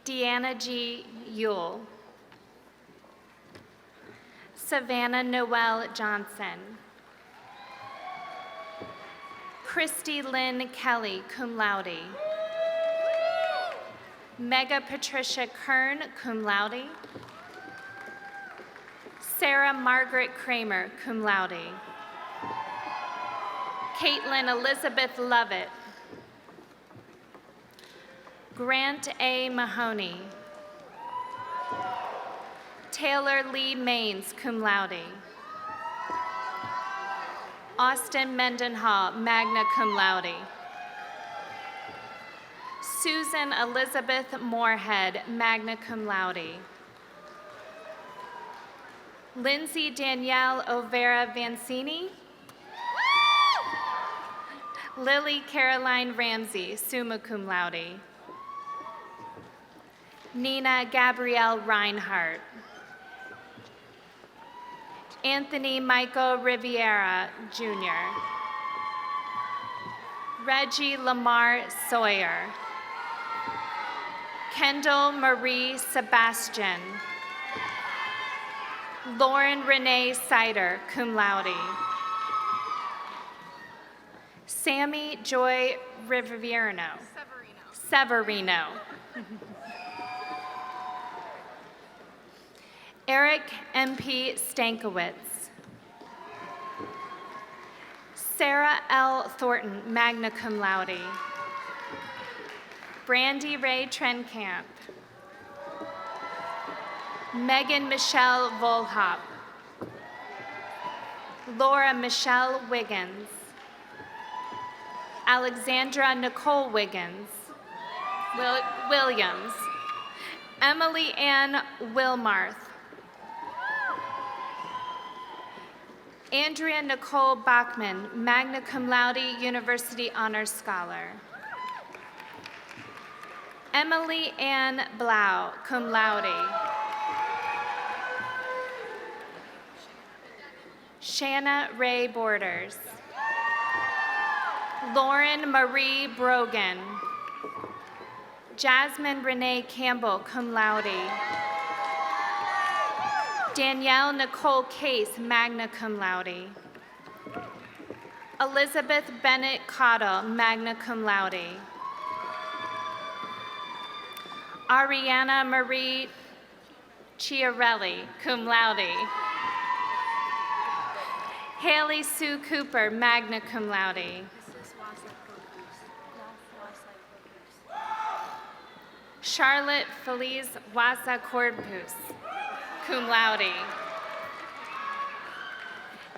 Deanna G. Yule, Savannah Noel Johnson, Christy Lynn Kelly, cum laude, Mega Patricia Kern, cum laude, Sarah Margaret Kramer, cum laude, Caitlin Elizabeth Lovett, Grant A. Mahoney, Taylor Lee Maines, cum laude, Austin Mendenhall, magna cum laude, Susan Elizabeth Moorhead, magna cum laude, Lindsay Danielle Overa Vancini, Lily Caroline Ramsey, summa cum laude. Nina Gabrielle Reinhardt. Anthony Michael Riviera, Jr. Reggie Lamar Sawyer. Kendall Marie Sebastian. Lauren Renee Sider, cum laude. Sammy Joy Riverino. Severino. Eric M.P. Stankiewicz. Sarah L. Thornton, magna cum laude. Brandy Ray Trenkamp. Megan Michelle Volhop. Laura Michelle Wiggins. Alexandra Nicole Wiggins. Williams. Emily Ann Wilmarth. Andrea Nicole Bachman, magna cum laude, University Honors Scholar. Emily Ann Blau, cum laude. Shanna Ray Borders. Lauren Marie Brogan. Jasmine Renee Campbell, cum laude. Danielle Nicole Case, magna cum laude. Elizabeth Bennett Cottle, magna cum laude. Ariana Marie Chiarelli, cum laude. Haley Sue Cooper, magna cum laude. Charlotte Feliz Wasa Corpus, cum laude.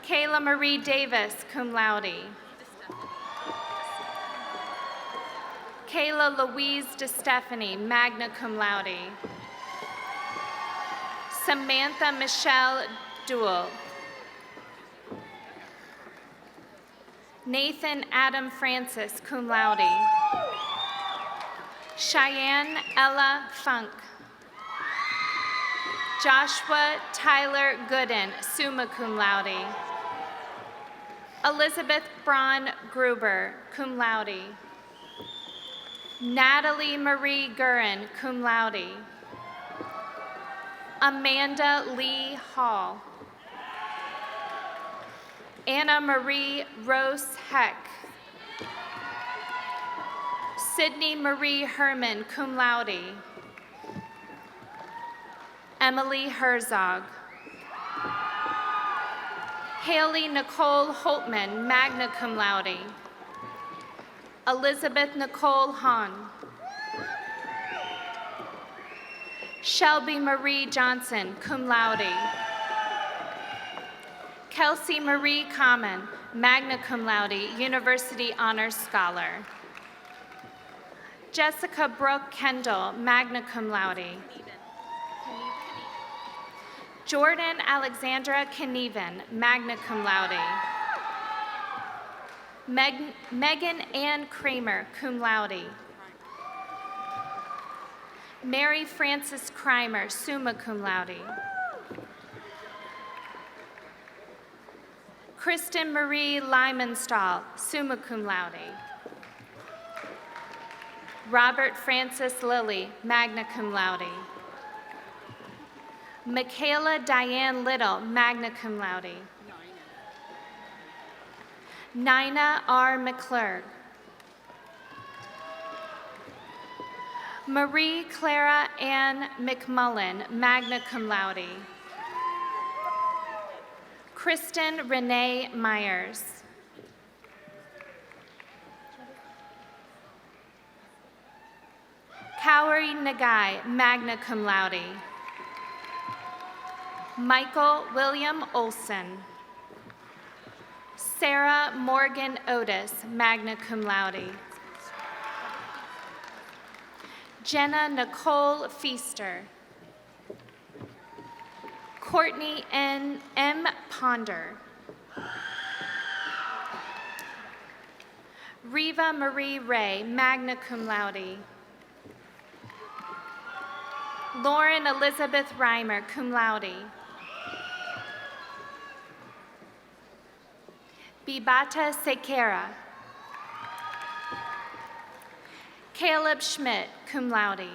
Kayla Marie Davis, cum laude. Kayla Louise DeStefani, magna cum laude. Samantha Michelle Duell. Nathan Adam Francis, cum laude. Cheyenne Ella Funk. Joshua Tyler Gooden, summa cum laude. Elizabeth Braun Gruber, cum laude. Natalie Marie Gurin, cum laude. Amanda Lee Hall. Anna Marie Rose Heck. Sydney Marie Herman, cum laude. Emily Herzog. Haley Nicole Holtman, magna cum laude. Elizabeth Nicole Hahn. Shelby Marie Johnson, cum laude. Kelsey Marie Common, magna cum laude, University Honors Scholar. Jessica Brooke Kendall, magna cum laude. Jordan Alexandra Knieven, magna cum laude. Megan Ann Kramer, cum laude. Mary Frances Crimer, summa cum laude. Kristen Marie Lymanstall, summa cum laude. Robert Francis Lilly, magna cum laude. Michaela Diane Little, magna cum laude. Nina R. McClurg. Marie Clara Ann McMullen, magna cum laude. Kristen Renee Myers. Kaori Nagai, magna cum laude. Michael William Olson. Sarah Morgan Otis, magna cum laude. Jenna Nicole Feaster. Courtney N. M. Ponder. Riva Marie Ray, magna cum laude. Lauren Elizabeth Reimer, cum laude. Bibata Sequeira. Caleb Schmidt, cum laude.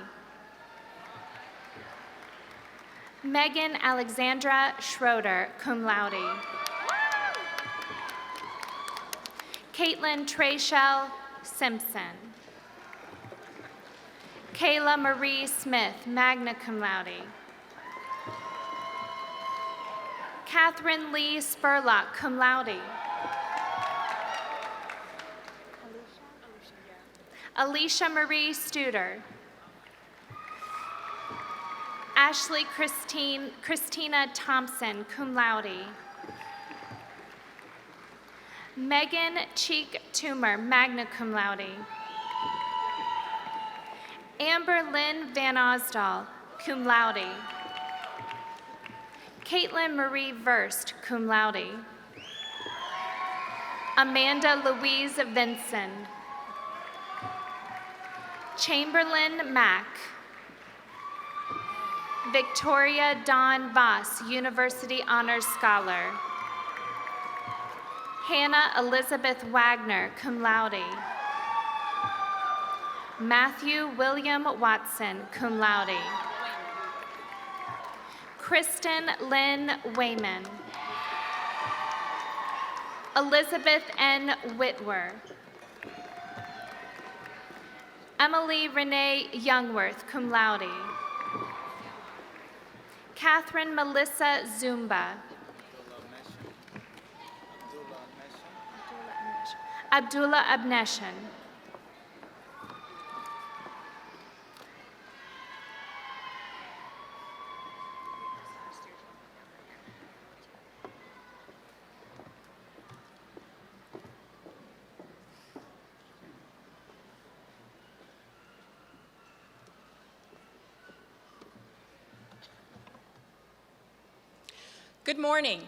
Megan Alexandra Schroeder, cum laude. Caitlin Treshell Simpson. Kayla Marie Smith, magna cum laude. Catherine Lee Spurlock, cum laude. Alicia Marie Studer. Ashley Christina Thompson, cum laude. Megan Cheek Toomer, magna cum laude. Amber Lynn Van Osdal, cum laude. Caitlin Marie Verst, cum laude. Amanda Louise Vinson. Chamberlain Mack. Victoria Dawn Voss, University Honors Scholar. Hannah Elizabeth Wagner, cum laude. Matthew William Watson, cum laude. Kristen Lynn Wayman. Elizabeth N. Whitwer. Emily Renee Youngworth, cum laude. Catherine Melissa Zumba. Abdullah Abneshan.
Good morning.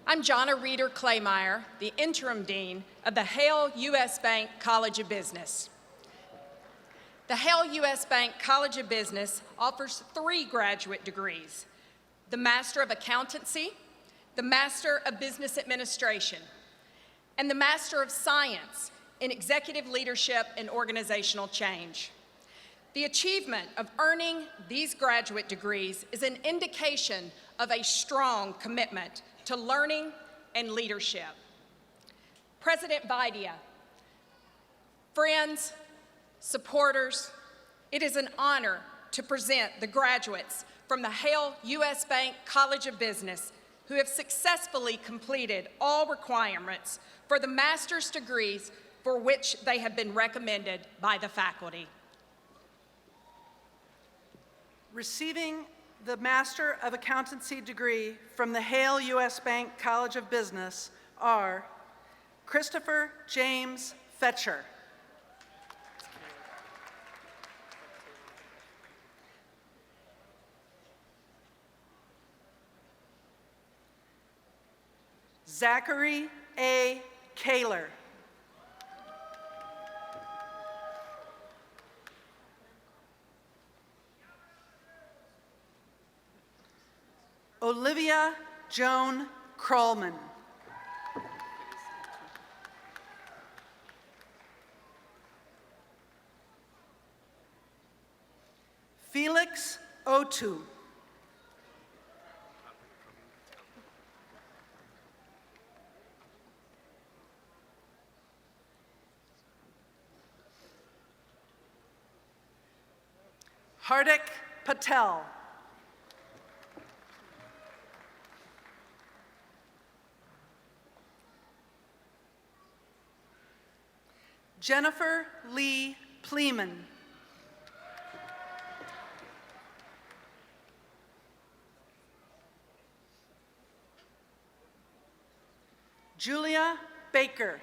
I'm Jonna Reeder Claymeyer, the interim dean of the Hale Usbank College of Business. The Hale Usbank College of Business offers 3 graduate degrees: the Master of Accountancy, the Master of Business Administration, and the Master of Science in Executive Leadership and Organizational Change. The achievement of earning these graduate degrees is an indication of a strong commitment to learning and leadership. President Vidia, friends, supporters, it is an honor to present the graduates from the Hale Usbank College of Business who have successfully completed all requirements for the master's degrees for which they have been recommended by the faculty.
Receiving the Master of Accountancy degree from the Hale Usbank College of Business are Christopher James Fetcher, Zachary A. Kaler, Olivia Joan Krallman, Felix Otu, Hardik Patel, Jennifer Lee Pleeman, Julia Baker,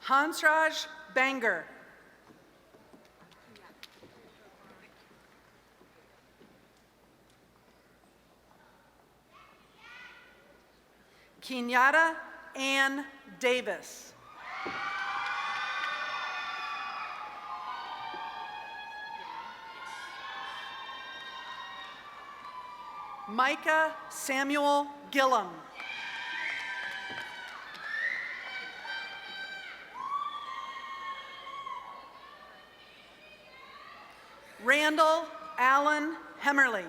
Hansraj Banger, Kenyatta Ann Davis. Micah Samuel Gillum. Randall Allen Hemmerly.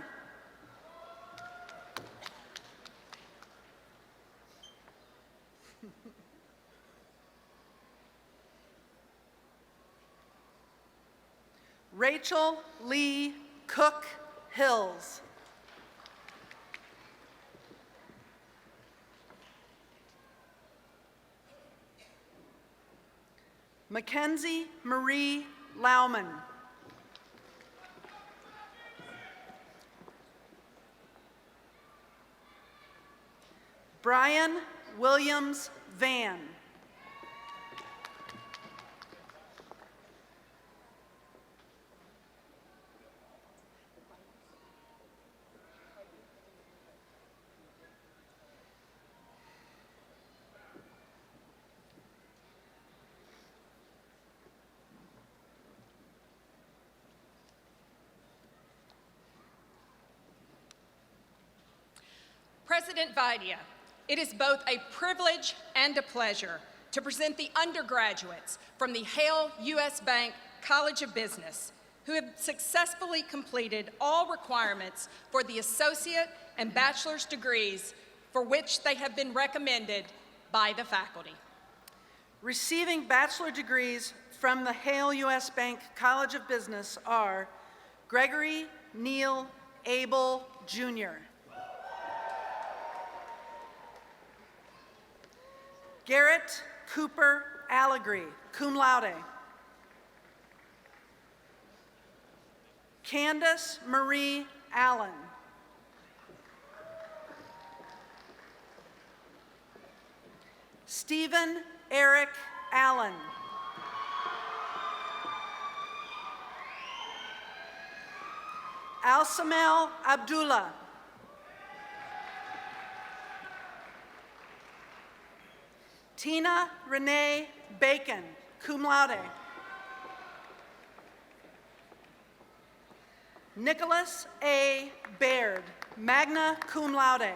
Rachel Lee Cook Hills. Mackenzie Marie Lauman. Brian Williams Van.
President Vidia, it is both a privilege and a pleasure to present the undergraduates from the Hale U.S. Bank College of Business who have successfully completed all requirements for the associate and bachelor's degrees for which they have been recommended by the faculty.
Receiving bachelor degrees from the Hale U.S. Bank College of Business are Gregory Neal Abel, Jr., Garrett Cooper Allegre, cum laude. Candace Marie Allen. Stephen Eric Allen. Alsamel Abdullah. Tina Renee Bacon, cum laude. Nicholas A. Baird, magna cum laude.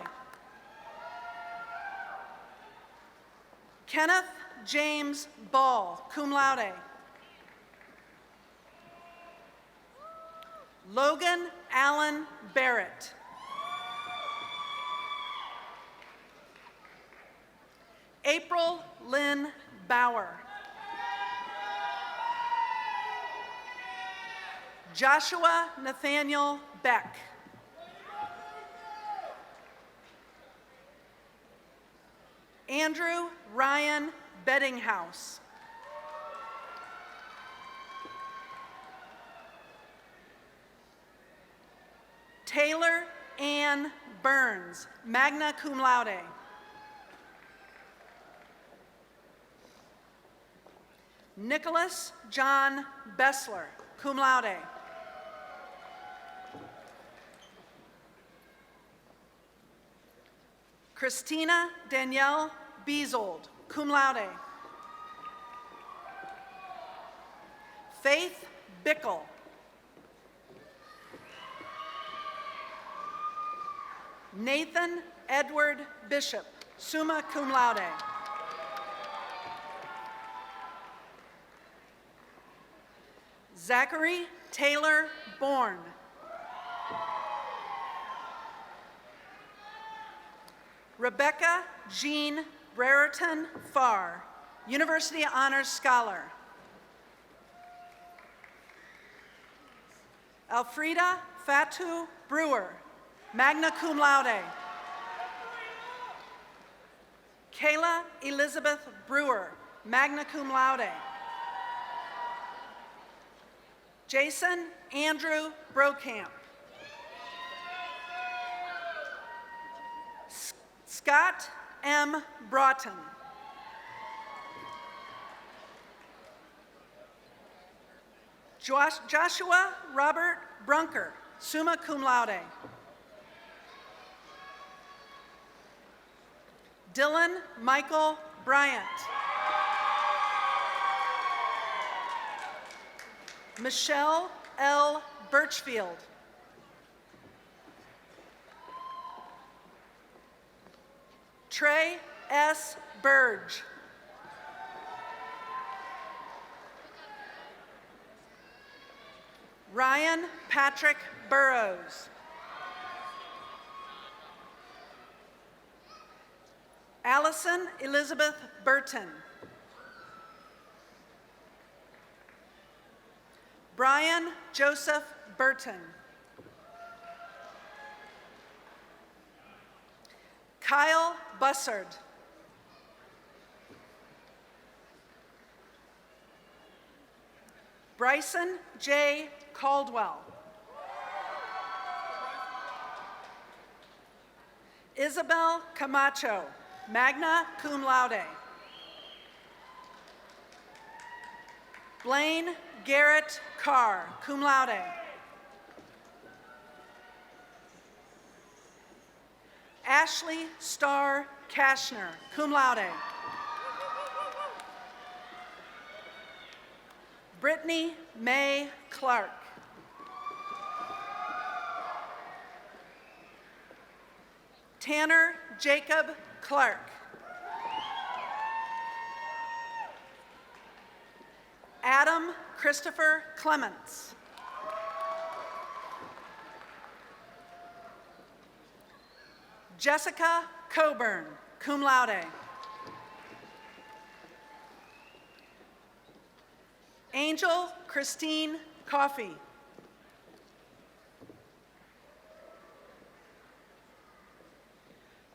Kenneth James Ball, cum laude. Logan Allen Barrett. April Lynn Bauer. Joshua Nathaniel Beck. Andrew Ryan Beddinghouse. Taylor Ann Burns, magna cum laude. Nicholas John Bessler, cum laude. Christina Danielle Beazold, cum laude. Faith Bickle. Nathan Edward Bishop, summa cum laude. Zachary Taylor Bourne. Rebecca Jean Brereton Farr, University Honors Scholar. Elfrida Fatu Brewer, magna cum laude. Kayla Elizabeth Brewer, magna cum laude. Jason Andrew Brokamp. Scott M. Broughton. Joshua Robert Brunker, summa cum laude. Dylan Michael Bryant. Michelle L. Birchfield. Trey S. Burge. Ryan Patrick Burrows. Allison Elizabeth Burton. Brian Joseph Burton. Kyle Bussard. Bryson J. Caldwell. Isabel Camacho, magna cum laude. Blaine Garrett Carr, cum laude. Ashley Starr Kashner, cum laude. Brittany May Clark. Tanner Jacob Clark. Adam Christopher Clements. Jessica Coburn, cum laude. Angel Christine Coffey.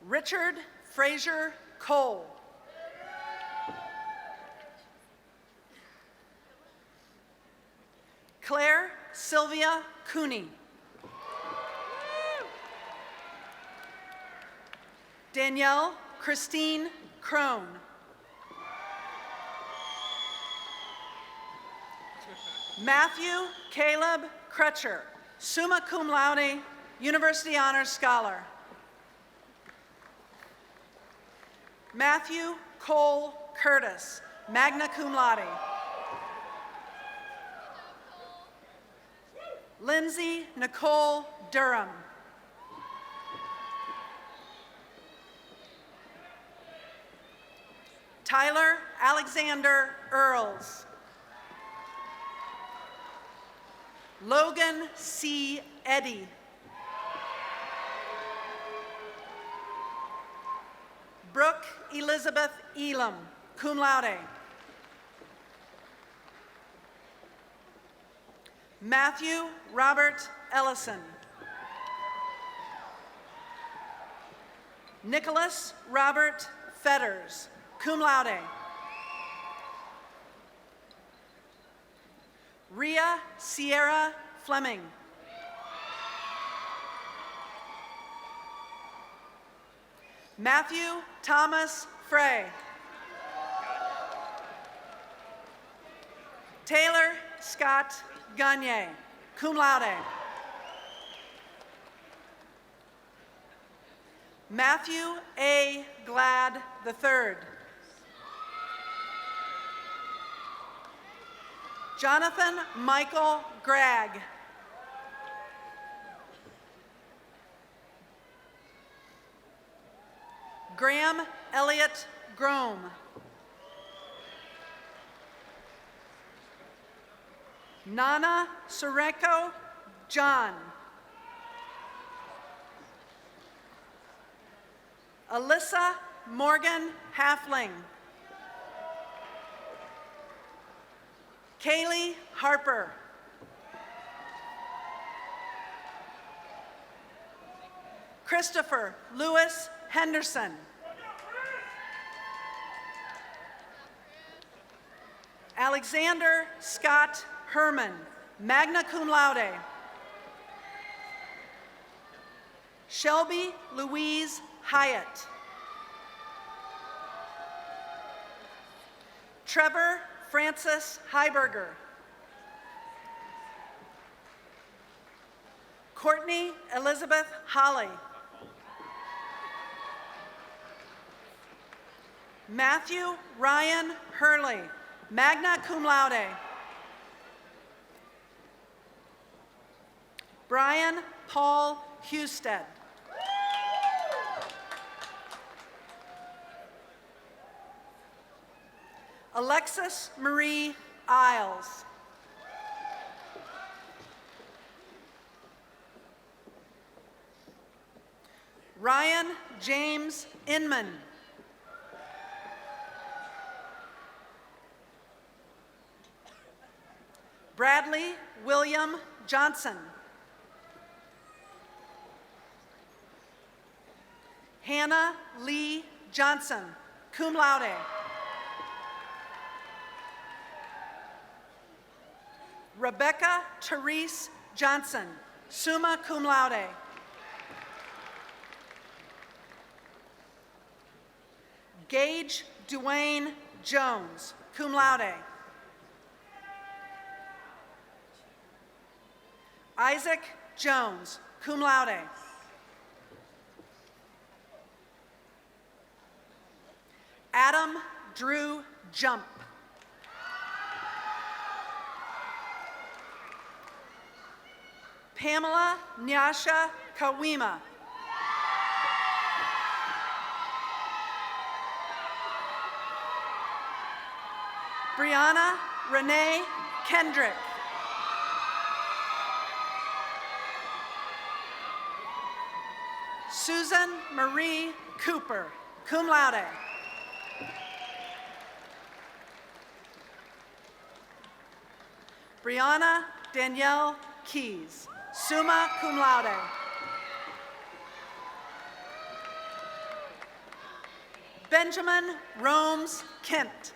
Richard Frazier Cole. Claire Sylvia Cooney. Danielle Christine Crone. Matthew Caleb Crutcher, summa cum laude, University Honors Scholar. Matthew Cole Curtis, magna cum laude. Lindsay Nicole Durham. Tyler Alexander Earls. Logan C. Eddy. Brooke Elizabeth Elam, cum laude. Matthew Robert Ellison. Nicholas Robert Fetters, cum laude. Rhea Sierra Fleming. Matthew Thomas Frey. Taylor Scott Gagne, cum laude. Matthew A. Glad III. Jonathan Michael Gregg. Graham Elliott Grome. Nana Sureko John. Alyssa Morgan Halfling. Kaylee Harper. Christopher Lewis Henderson. Alexander Scott Herman, magna cum laude. Shelby Louise Hyatt. Trevor Francis Heiberger. Courtney Elizabeth Holly. Matthew Ryan Hurley, magna cum laude. Brian Paul Husted. Alexis Marie Isles. Ryan James Inman. Bradley William Johnson. Hannah Lee Johnson, cum laude. Rebecca Therese Johnson, summa cum laude. Gage Duane Jones, cum laude. Isaac Jones, cum laude. Adam Drew Jump. Pamela Nyasha Kawima. Brianna Renee Kendrick. Susan Marie Cooper, cum laude. Brianna Danielle Keys, summa cum laude. Benjamin Romes Kent.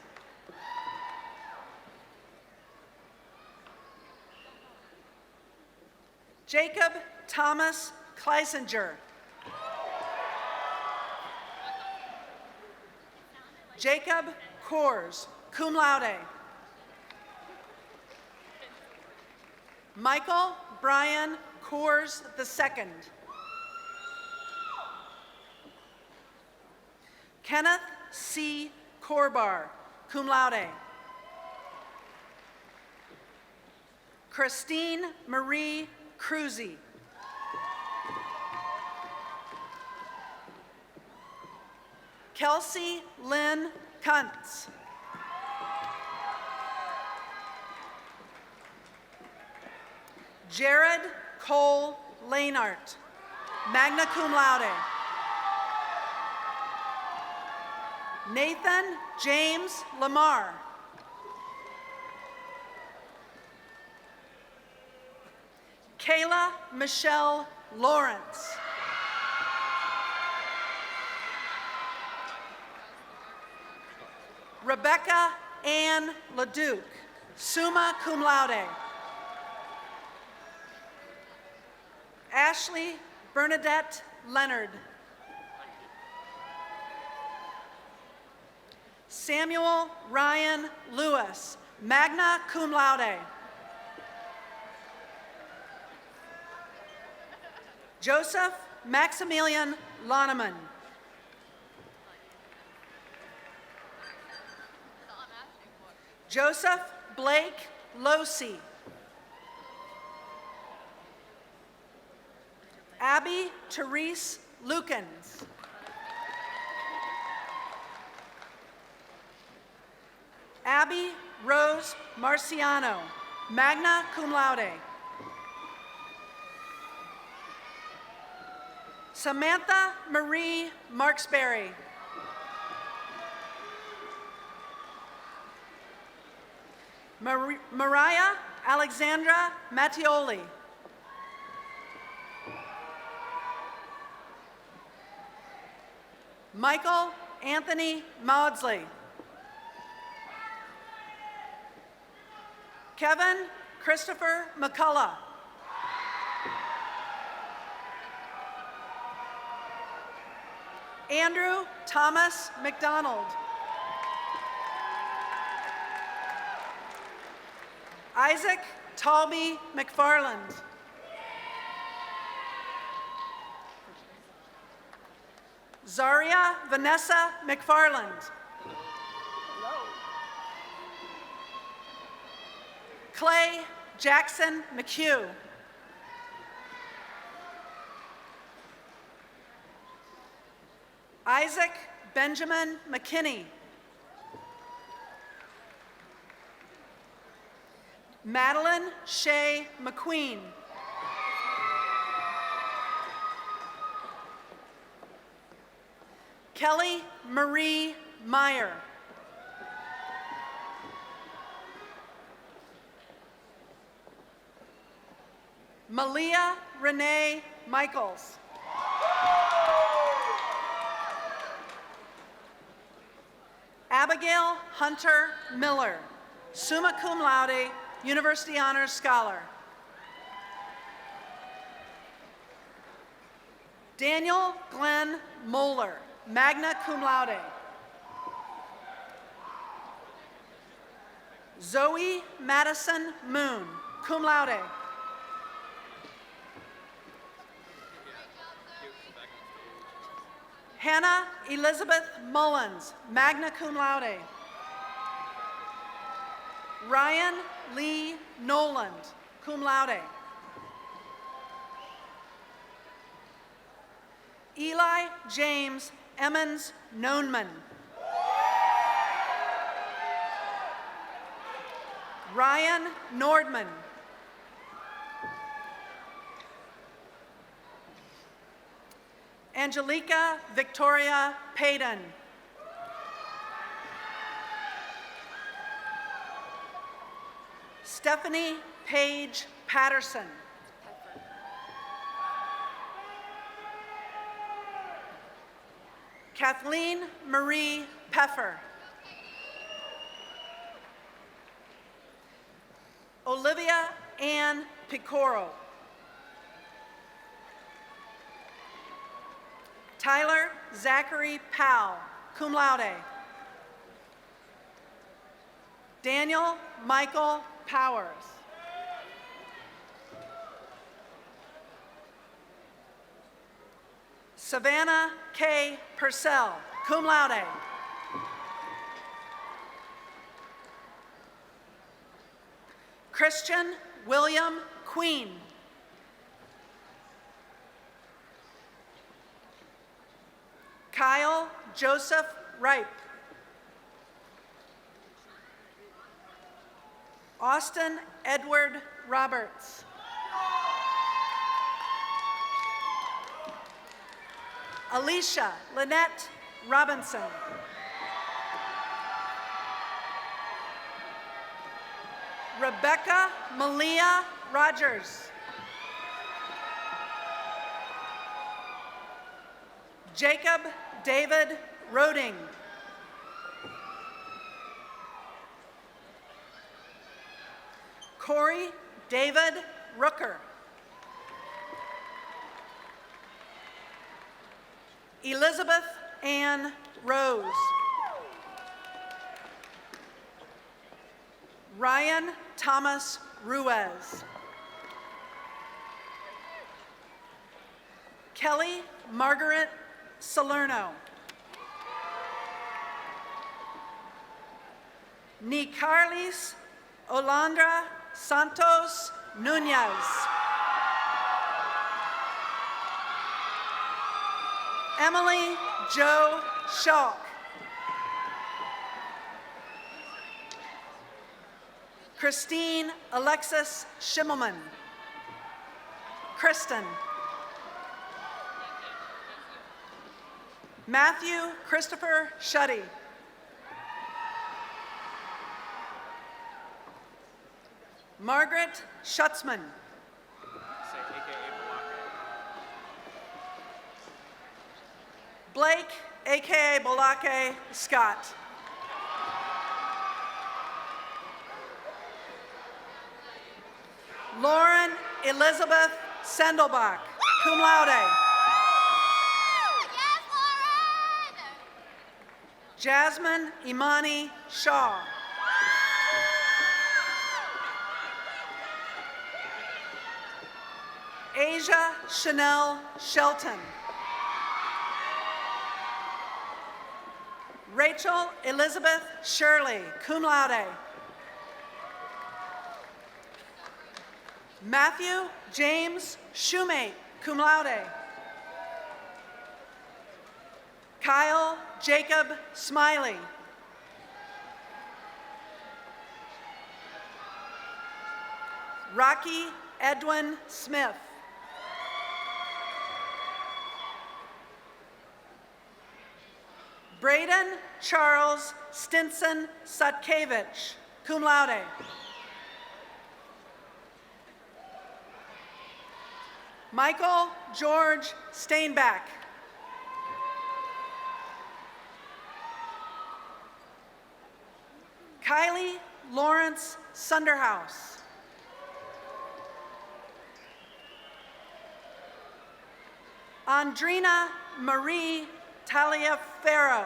Jacob Thomas Kleisinger. Jacob Kors, cum laude. Michael Brian Kors II. Kenneth C. Corbar, cum laude. Christine Marie Cruzy. Kelsey Lynn Kuntz. Jared Cole Lainart, magna cum laude. Nathan James Lamar. Kayla Michelle Lawrence. Rebecca Ann LeDuc, summa cum laude. Ashley Bernadette Leonard. Samuel Ryan Lewis, magna cum laude. Joseph Maximilian Loneman. Joseph Blake Losey. Abby Therese Lukens. Abby Rose Marciano, magna cum laude. Samantha Marie Marksberry. Mariah Alexandra Mattioli. Michael Anthony Maudsley. Kevin Christopher McCullough. Andrew Thomas McDonald. Isaac Talby McFarland. Zaria Vanessa McFarland. Clay Jackson McHugh. Isaac Benjamin McKinney. Madeline Shea McQueen. Kelly Marie Meyer. Malia Renee Michaels. Abigail Hunter Miller, summa cum laude, University Honors Scholar. Daniel Glenn Moeller, magna cum laude. Zoe Madison Moon, cum laude. Hannah Elizabeth Mullins, magna cum laude. Ryan Lee Noland, cum laude. Eli James Emmons Noneman. Ryan Nordman. Angelica Victoria Payton. Stephanie Paige Patterson. Kathleen Marie Peffer. Olivia Ann Picoro. Tyler Zachary Powell, cum laude. Daniel Michael Powers. Savannah K. Purcell, cum laude. Christian William Queen. Kyle Joseph Ripe. Austin Edward Roberts. Alicia Lynette Robinson. Rebecca Malia Rogers. Jacob David Roding. Corey David Rooker. Elizabeth Ann Rose. Ryan Thomas Ruiz. Kelly Margaret Salerno. Nicarlis Olandra Santos Nunez. Emily Jo Schalk. Christine Alexis Schimmelman. Kristen. Matthew Christopher Shuddy. Margaret Schutzman. Blake, a.k.a. Bolake Scott. Lauren Elizabeth Sendelbach, cum laude.
Yes, Lauren!
Jasmine Imani Shaw. Asia Chanel Shelton. Rachel Elizabeth Shirley, cum laude. Matthew James Shoemate, cum laude. Kyle Jacob Smiley. Rocky Edwin Smith. Braden Charles Stinson Sutkevich, cum laude. Michael George Steinbach. Kylie Lawrence Sunderhouse. Andrina Marie Taliaferro.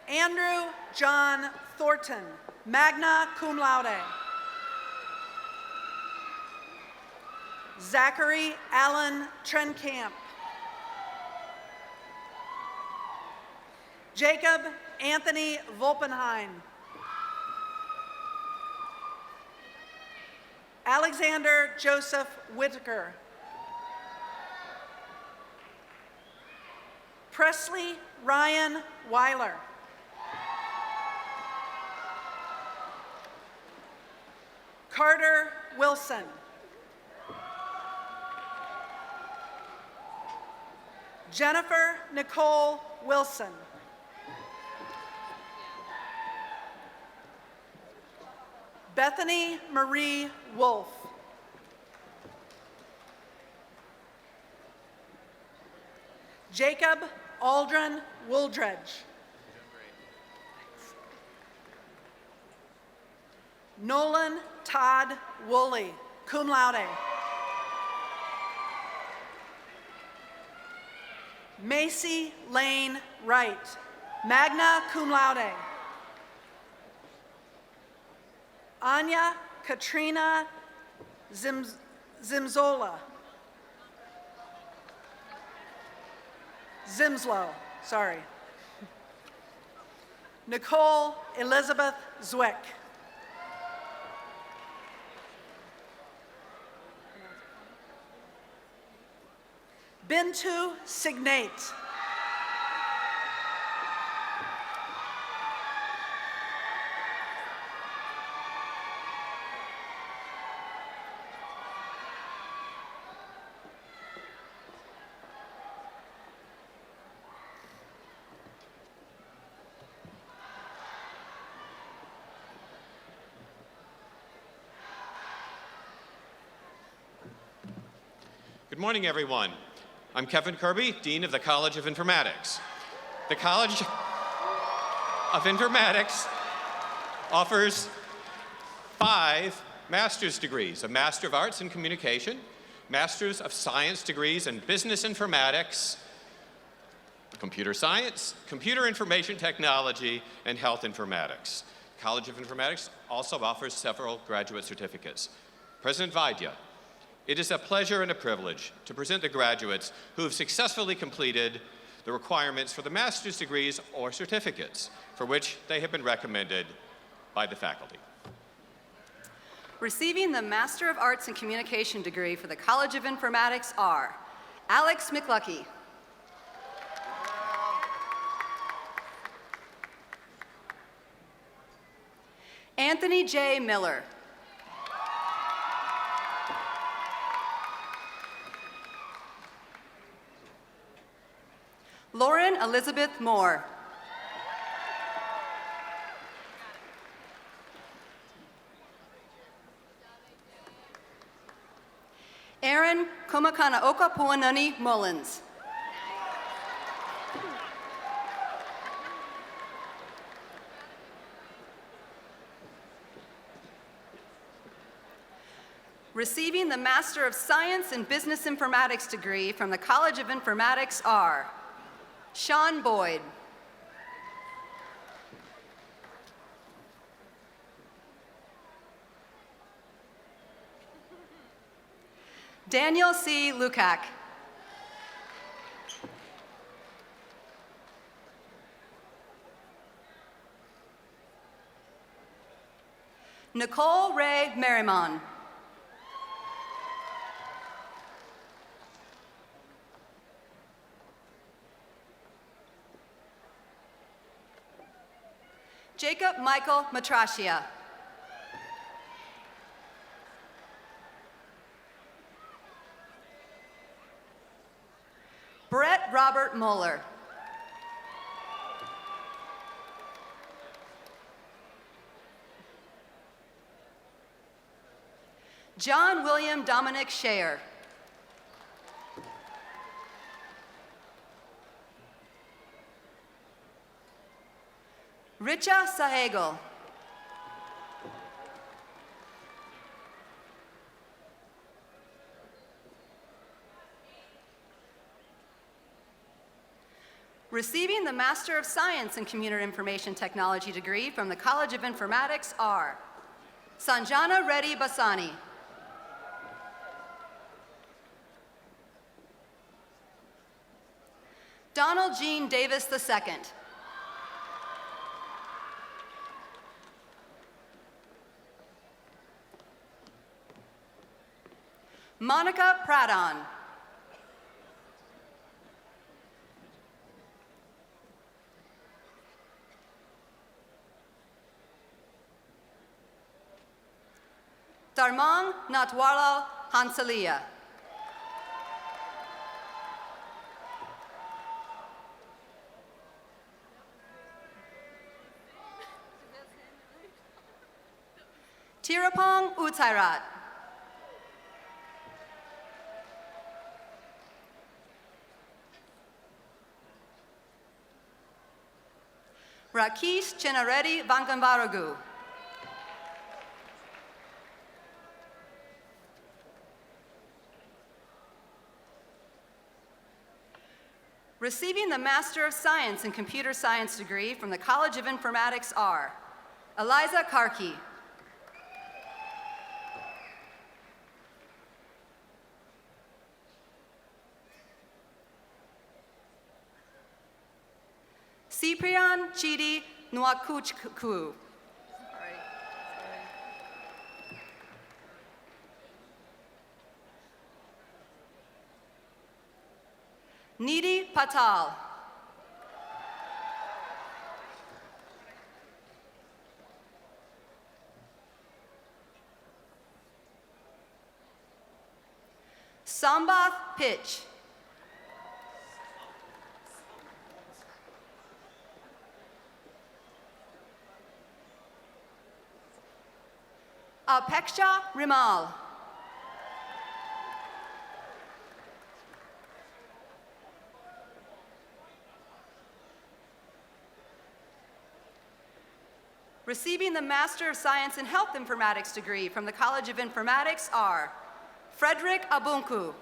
Andrew John Thornton, magna cum laude. Zachary Allen Trenkamp. Jacob Anthony Volpenheim. Alexander Joseph Whitaker. Presley Ryan Weiler. Carter Wilson. Jennifer Nicole Wilson. Bethany Marie Wolf. Jacob Aldrin Wooldredge. Nolan Todd Woolley, cum laude. Macy Lane Wright, magna cum laude. Anya Katrina Zimzola. Zimslow, sorry. Nicole Elizabeth Zwick. Bintu Signate.
Good morning, everyone. I'm Kevin Kirby, Dean of the College of Informatics. The College of Informatics offers 5 master's degrees: a Master of Arts in Communication, Masters of Science degrees in Business Informatics, Computer Science, Computer Information Technology, and Health Informatics. College of Informatics also offers several graduate certificates. President Vaidya, it is a pleasure and a privilege to present the graduates who have successfully completed the requirements for the master's degrees or certificates for which they have been recommended by the faculty.
Receiving the Master of Arts in Communication degree for the College of Informatics are Alex McLucky, Anthony J. Miller, Lauren Elizabeth Moore, Aaron Komakanaoka Puanani Mullins, receiving the Master of Science in Business Informatics degree from the College of Informatics are Sean Boyd, Daniel C. Lukac, Nicole Ray Merriman. Jacob Michael Matrashia. Brett Robert Moeller. John William Dominic Shayer. Richa Sahagel. Receiving the Master of Science in Computer Information Technology degree from the College of Informatics are Sanjana Reddy Basani. Donald Jean Davis II. Monica Pradhan. Darmang Natwarlal Hansalia. Tirapong Utsairat. Rakesh Chinnareddy Vankanvaragu. Receiving the Master of Science in Computer Science degree from the College of Informatics are Eliza Karki. Cyprian Chidi Nwakuchukwu. Nidhi Patal. Sambath Pitch. Apeksha Rimal. Receiving the Master of Science in Health Informatics degree from the College of Informatics are Frederick Abunku.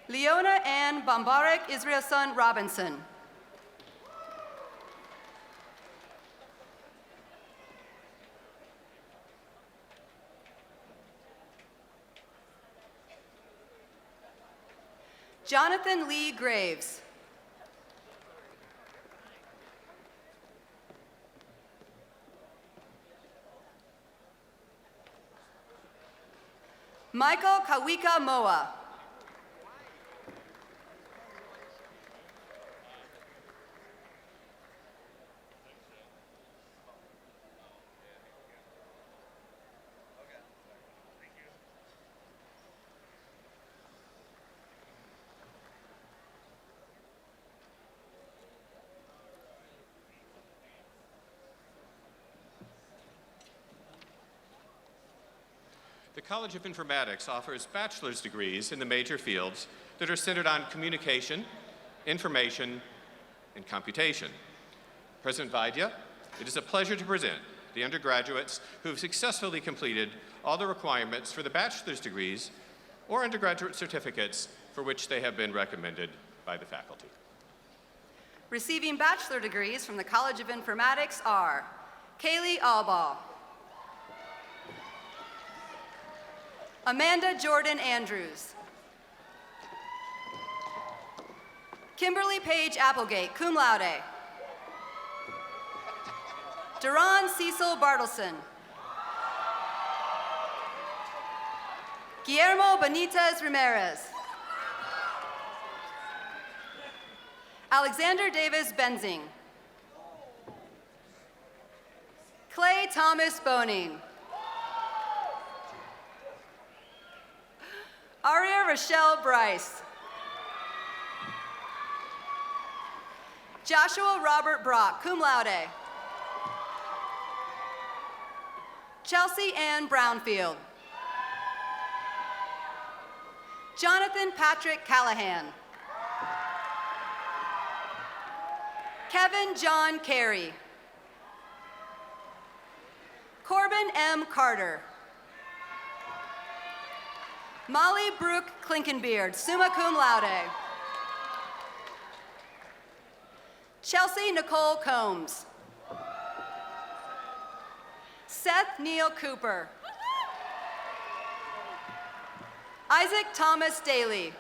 Leona Ann Bambarek Israelson Robinson. Jonathan Lee Graves. Michael Kawika Moa.
The College of Informatics offers bachelor's degrees in the major fields that are centered on communication, information, and computation. President Vaidya, it is a pleasure to present the undergraduates who have successfully completed all the requirements for the bachelor's degrees or undergraduate certificates for which they have been recommended by the faculty.
Receiving bachelor degrees from the College of Informatics are Kaylee Albaugh, Amanda Jordan Andrews, Kimberly Page Applegate, cum laude. Duran Cecil Bartleson. Guillermo Benitez Ramirez. Alexander Davis Benzing. Clay Thomas Boning. Aria Rochelle Bryce. Joshua Robert Brock, cum laude. Chelsea Ann Brownfield. Jonathan Patrick Callahan. Kevin John Carey. Corbin M. Carter. Molly Brooke Klinkenbeard, summa cum laude. Chelsea Nicole Combs. Seth Neil Cooper. Isaac Thomas Daly.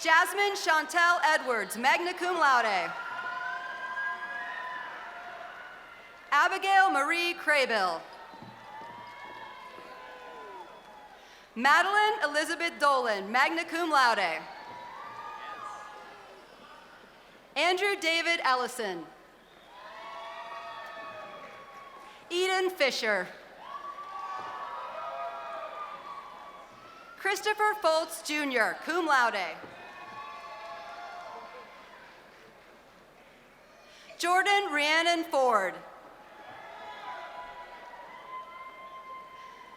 Jasmine Chantel Edwards, magna cum laude. Abigail Marie Craybill. Madeline Elizabeth Dolan, magna cum laude. Andrew David Ellison. Eden Fisher. Christopher Foltz Jr., cum laude. Jordan Rhiannon Ford.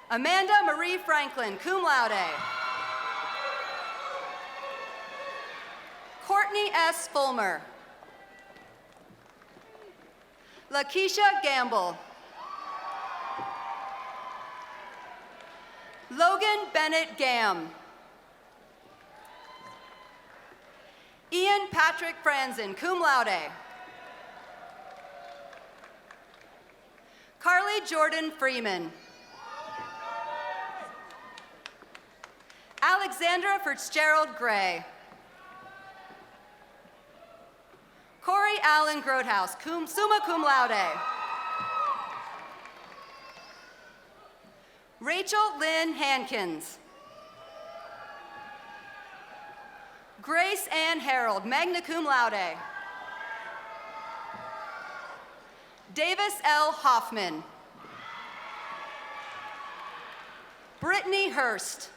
Amanda Marie Franklin, cum laude. Courtney S. Fulmer. Lakeisha Gamble. Logan Bennett Gam. Ian Patrick Franzen, cum laude. Carly Jordan Freeman. Alexandra Fitzgerald Gray. Corey Allen Grotehouse, summa cum laude. Rachel Lynn Hankins. Grace Ann Harold, magna cum laude. Davis L. Hoffman. Brittany Hurst.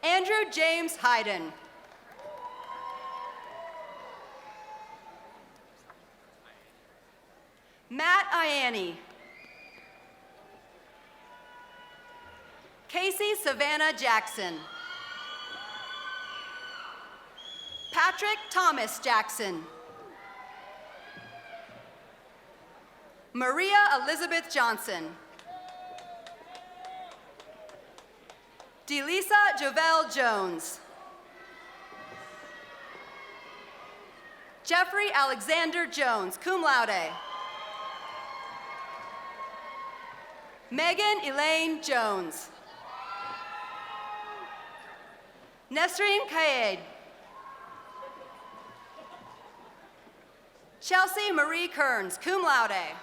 Andrew James Hayden. Matt Ianni. Casey Savannah Jackson. Patrick Thomas Jackson. Maria Elizabeth Johnson. Delisa Javel Jones. Jeffrey Alexander Jones, cum laude. Megan Elaine Jones. Nesreen Kaid. Chelsea Marie Kearns, cum laude.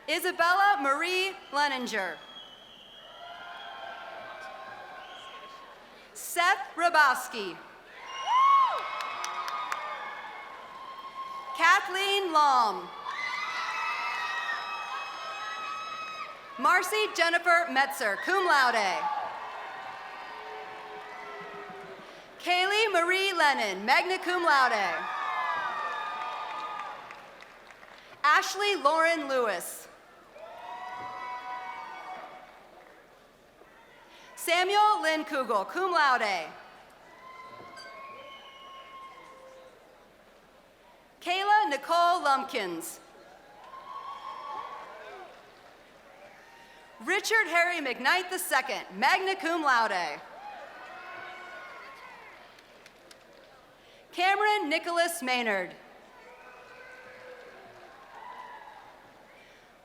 Isabella Marie Leninger. Seth Rabowski. Kathleen Lom. Marcy Jennifer Metzer, cum laude. Kaylee Marie Lennon, magna cum laude. Ashley Lauren Lewis. Samuel Lynn Kugel, cum laude. Kayla Nicole Lumpkins. Richard Harry McKnight II, magna cum laude. Cameron Nicholas Maynard.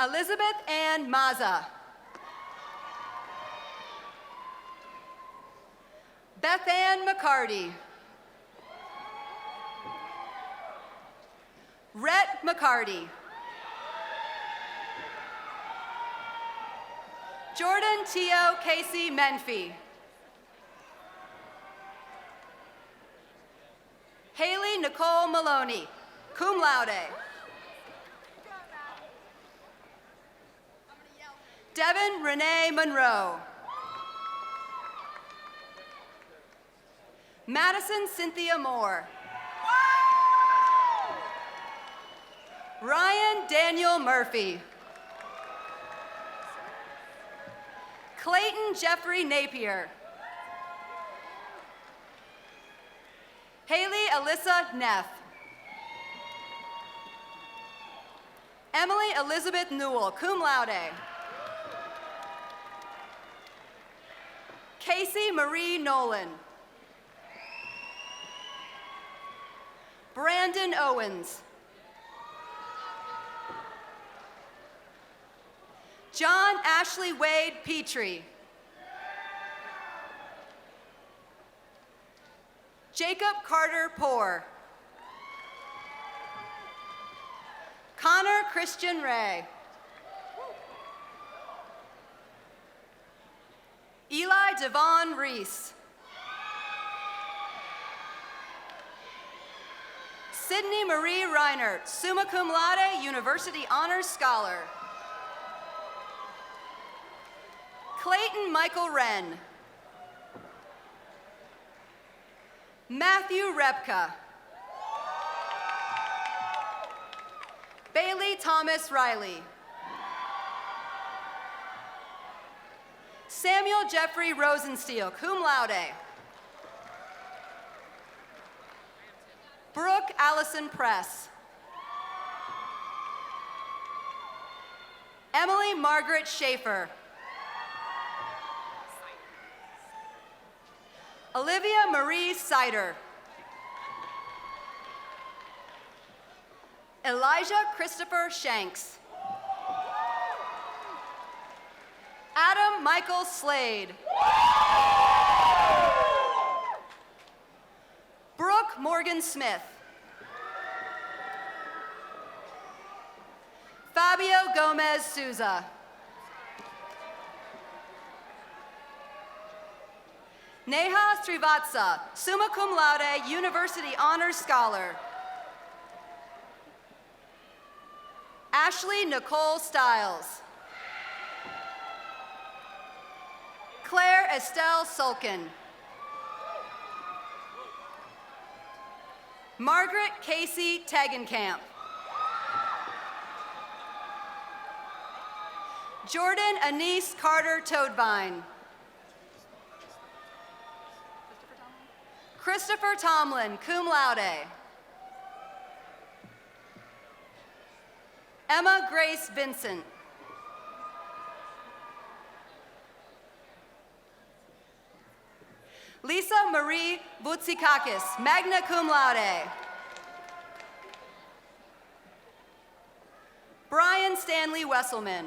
Elizabeth Ann Maza. Beth Ann McCarty. Rhett McCarty. Jordan Tio Casey Menfee. Haley Nicole Maloney, cum laude. Devin Renee Monroe. Madison Cynthia Moore. Ryan Daniel Murphy. Clayton Jeffrey Napier. Haley Alyssa Neff. Emily Elizabeth Newell, cum laude. Casey Marie Nolan. Brandon Owens. John Ashley Wade Petrie. Jacob Carter Poore. Connor Christian Ray. Eli Devon Reese. Sydney Marie Reinert, summa cum laude, University Honors Scholar. Clayton Michael Wren. Matthew Repka. Bailey Thomas Riley. Samuel Jeffrey Rosensteel, cum laude. Brooke Allison Press. Emily Margaret Schaefer. Olivia Marie Sider. Elijah Christopher Shanks. Adam Michael Slade. Brooke Morgan Smith. Fabio Gomez Souza. Neha Srivatsa, summa cum laude, University Honors Scholar. Ashley Nicole Stiles. Claire Estelle Sulkin. Margaret Casey Tegenkamp. Jordan Anise Carter Toadvine. Christopher Tomlin, cum laude. Emma Grace Vincent. Lisa Marie Boutsikakis, magna cum laude. Brian Stanley Wesselman.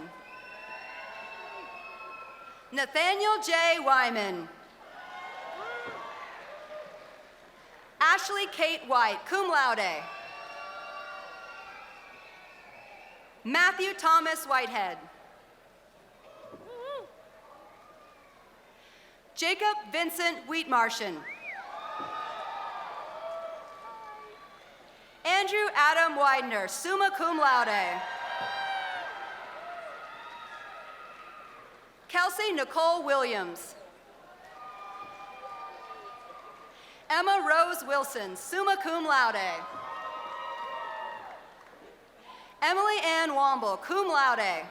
Nathaniel J. Wyman. Ashley Kate White, cum laude. Matthew Thomas Whitehead. Jacob Vincent Wheatmartian. Andrew Adam Widener, summa cum laude. Kelsey Nicole Williams. Emma Rose Wilson, summa cum laude. Emily Ann Womble, cum laude.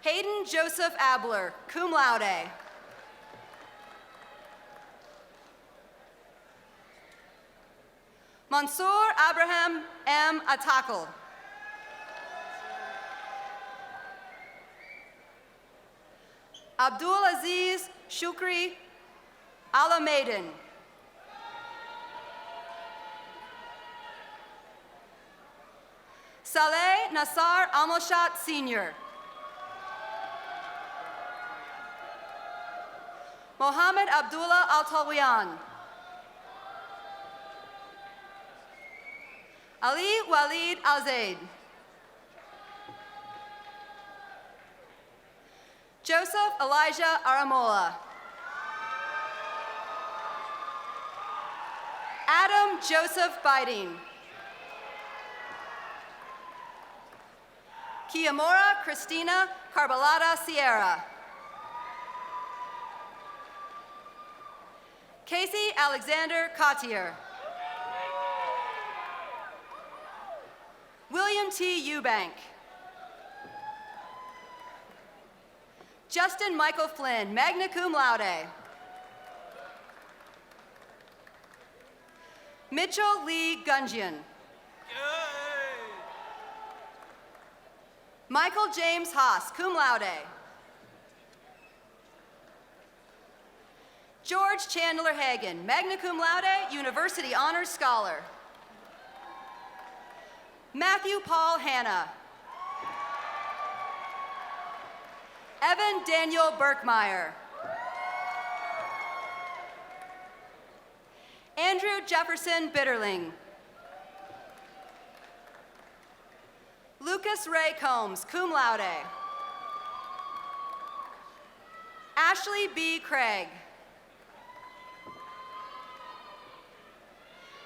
Hayden Joseph Abler, cum laude. Mansour Abraham M. Atakal. Abdul Aziz Shukri Alamaden. Nassar Almoshat, Sr. Mohammed Abdullah Al-Talwiyan. Ali Walid Al-Zaid. Joseph Elijah Aramola. Adam Joseph Biding. Kiyamora Christina Carbalata Sierra. Casey Alexander Cotier. William T. Eubank. Justin Michael Flynn, magna cum laude. Mitchell Lee Gunjian. Michael James Haas, cum laude. George Chandler Hagan, magna cum laude, University Honors Scholar. Matthew Paul Hanna. Evan Daniel Berkmeyer. Andrew Jefferson Bitterling. Lucas Ray Combs, cum laude. Ashley B. Craig.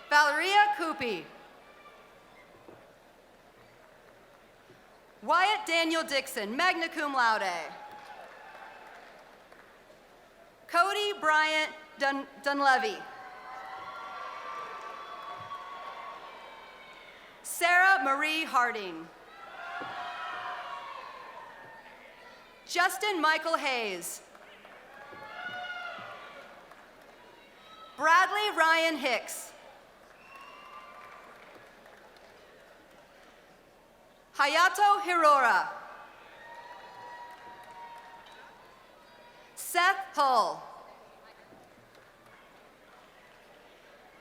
Valeria Coopy. Wyatt Daniel Dixon, magna cum laude. Cody Bryant Dunlevy. Sarah Marie Harding. Justin Michael Hayes. Bradley Ryan Hicks. Hayato Hirora. Seth Hull.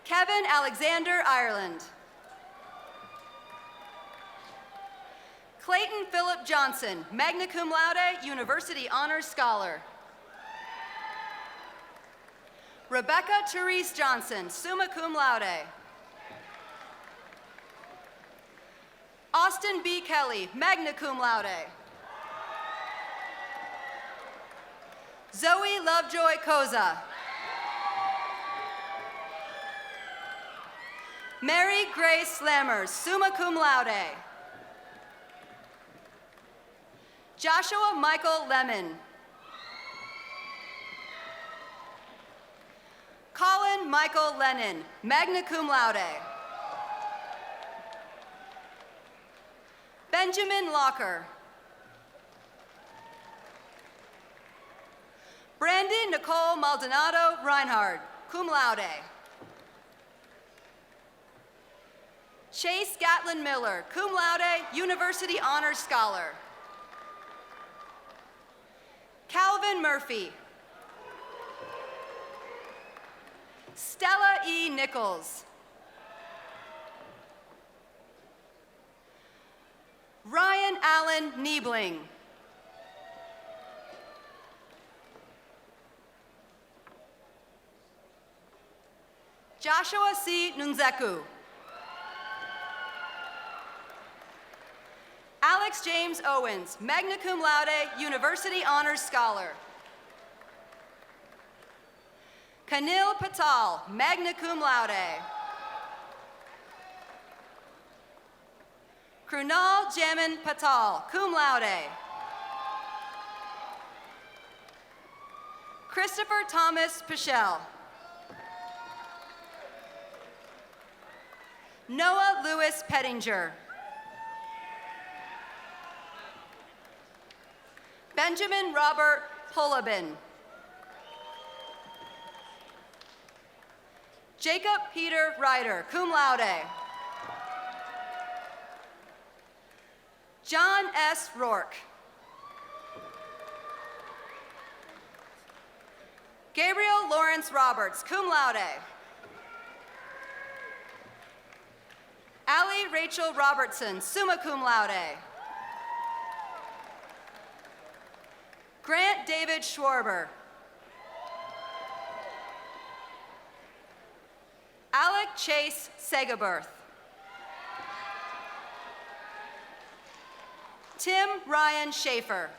Kevin Alexander Ireland. Clayton Philip Johnson, magna cum laude, University Honors Scholar. Rebecca Therese Johnson, summa cum laude. Austin B. Kelly, magna cum laude. Zoe Lovejoy Koza. Mary Grace Slammers, summa cum laude. Joshua Michael Lemon. Colin Michael Lennon, magna cum laude. Benjamin Locker. Brandy Nicole Maldonado Reinhard, cum laude. Chase Gatlin Miller, cum laude, University Honors Scholar. Calvin Murphy. Stella E. Nichols. Ryan Allen Niebling. Joshua C. Nunzeku. Alex James Owens, magna cum laude, University Honors Scholar. Kanil Patal, magna cum laude. Krunal Jamin Patal, cum laude. Christopher Thomas Pichel. Noah Lewis Pettinger. Benjamin Robert Polabin. Jacob Peter Ryder, cum laude. John S. Rourke. Gabriel Lawrence Roberts, cum laude. Ali Molly Rachel Robertson, summa cum laude. Grant David Schwarber. Alec Chase Segaberth. Tim Ryan Schaefer.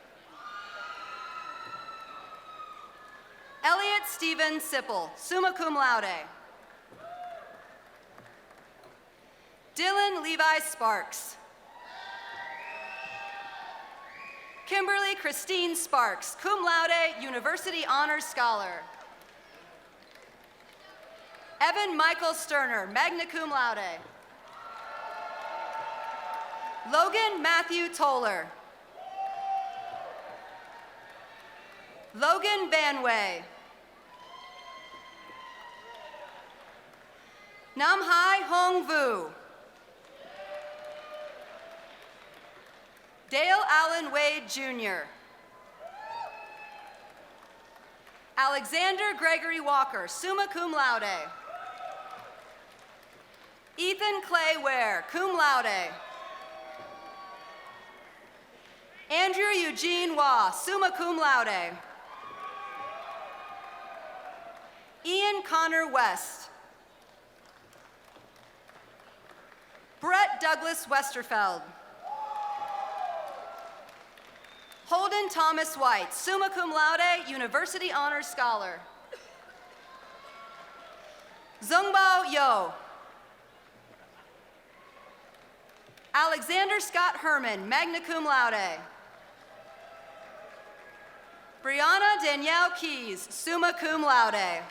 Elliot Stephen Sipple, summa cum laude. Dylan Levi Sparks. Kimberly Christine Sparks, cum laude, University Honors Scholar. Evan Michael Sterner, magna cum laude. Logan Matthew Toller. Logan Banway. Namhai Hong Vu. Dale Allen Wade, Jr. Alexander Gregory Walker, summa cum laude. Ethan Clay Ware, cum laude. Andrew Eugene Waugh, summa cum laude. Ian Connor West. Brett Douglas Westerfeld. Holden Thomas White, summa cum laude, University Honors Scholar. Zungbao Yo. Alexander Scott Herman, magna cum laude. Brianna Danielle Keys, summa cum laude.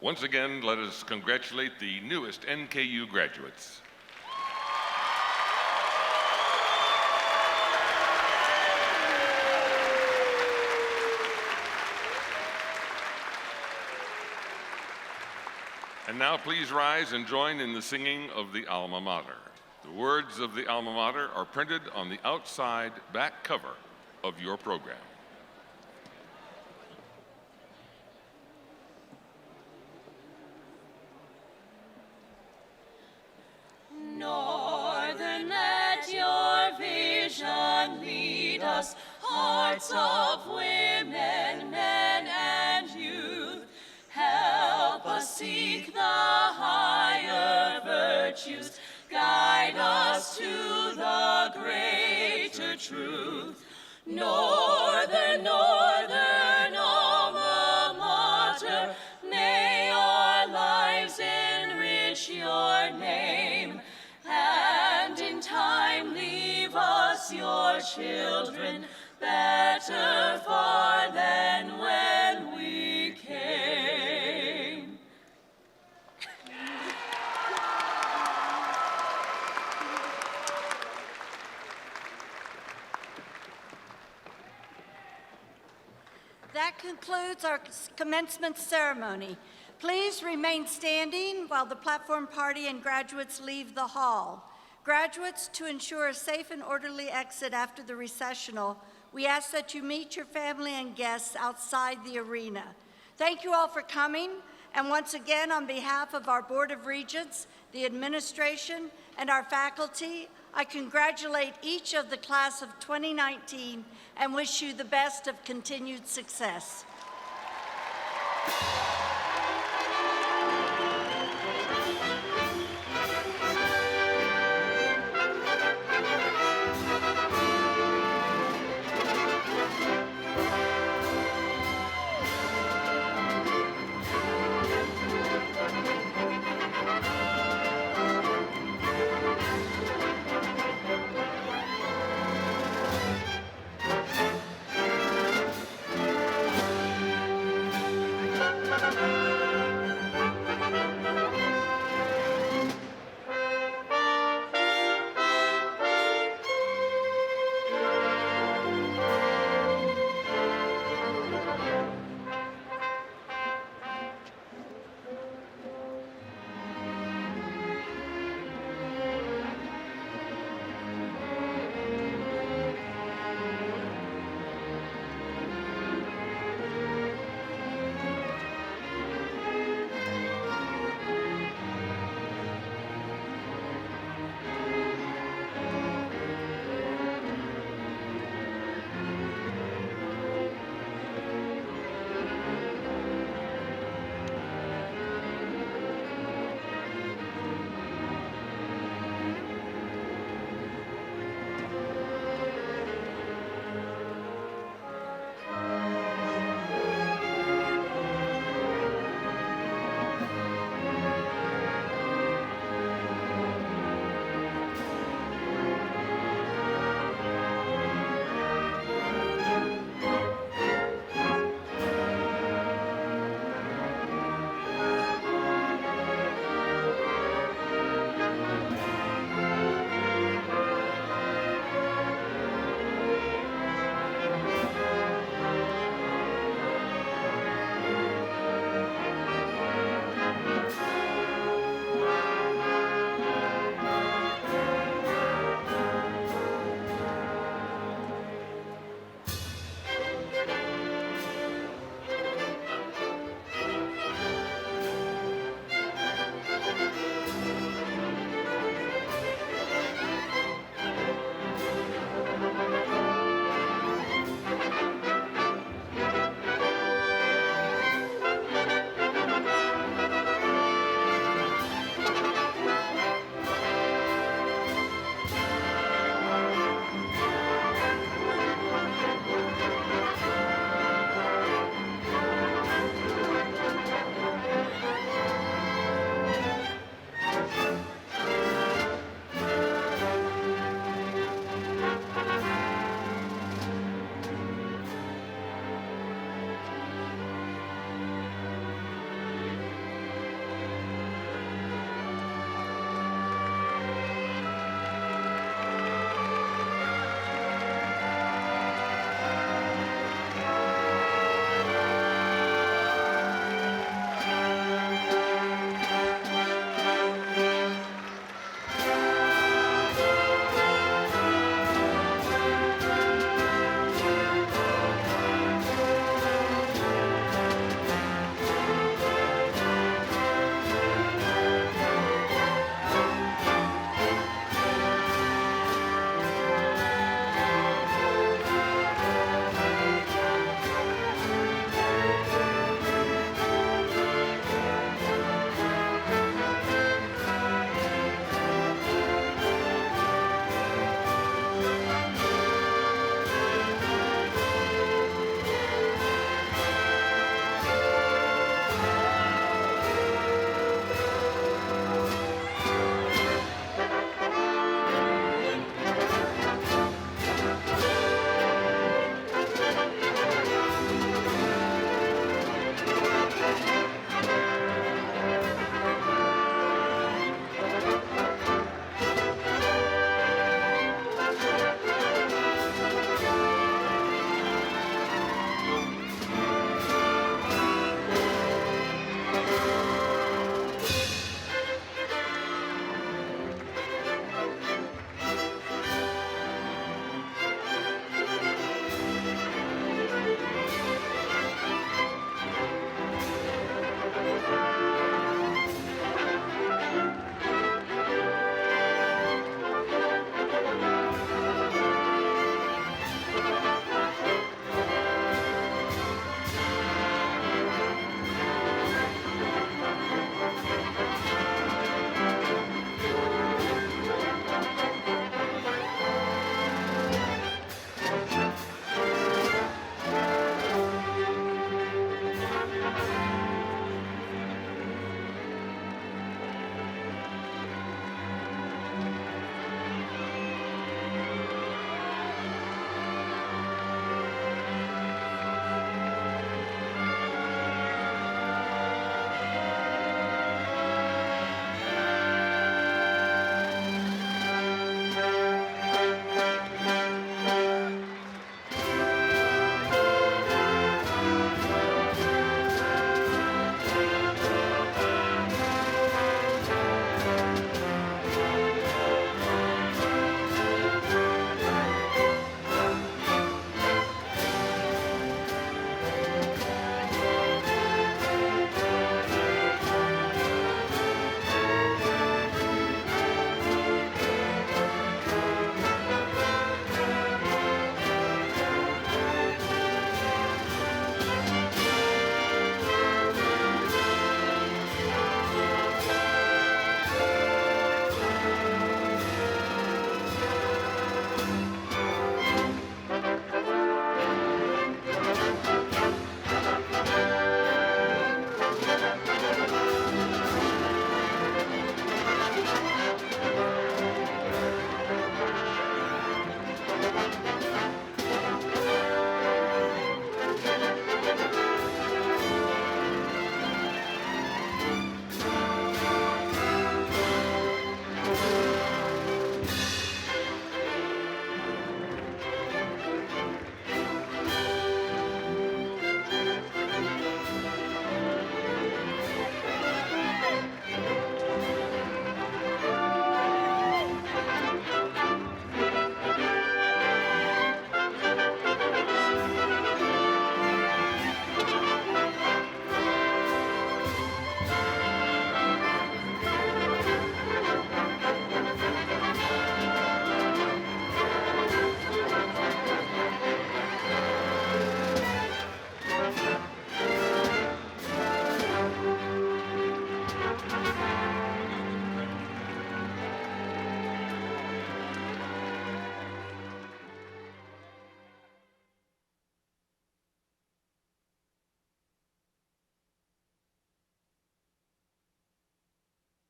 Once again, let us congratulate the newest NKU graduates. And now please rise and join in the singing of the Alma Mater. The words of the Alma Mater are printed on the outside back cover of your program.
Northern, let your vision lead us, hearts of women, men, and youth. Help us seek the higher virtues, guide us to the greater truth. Northern, northern alma mater, may our lives enrich your name, and in time leave us your children, better far than when we came.
That concludes our commencement ceremony. Please remain standing while the platform party and graduates leave the hall. Graduates, to ensure a safe and orderly exit after the recessional, we ask that you meet your family and guests outside the arena. Thank you all for coming, and once again, on behalf of our Board of Regents, the administration, and our faculty, I congratulate each of the class of 2019 and wish you the best of continued success.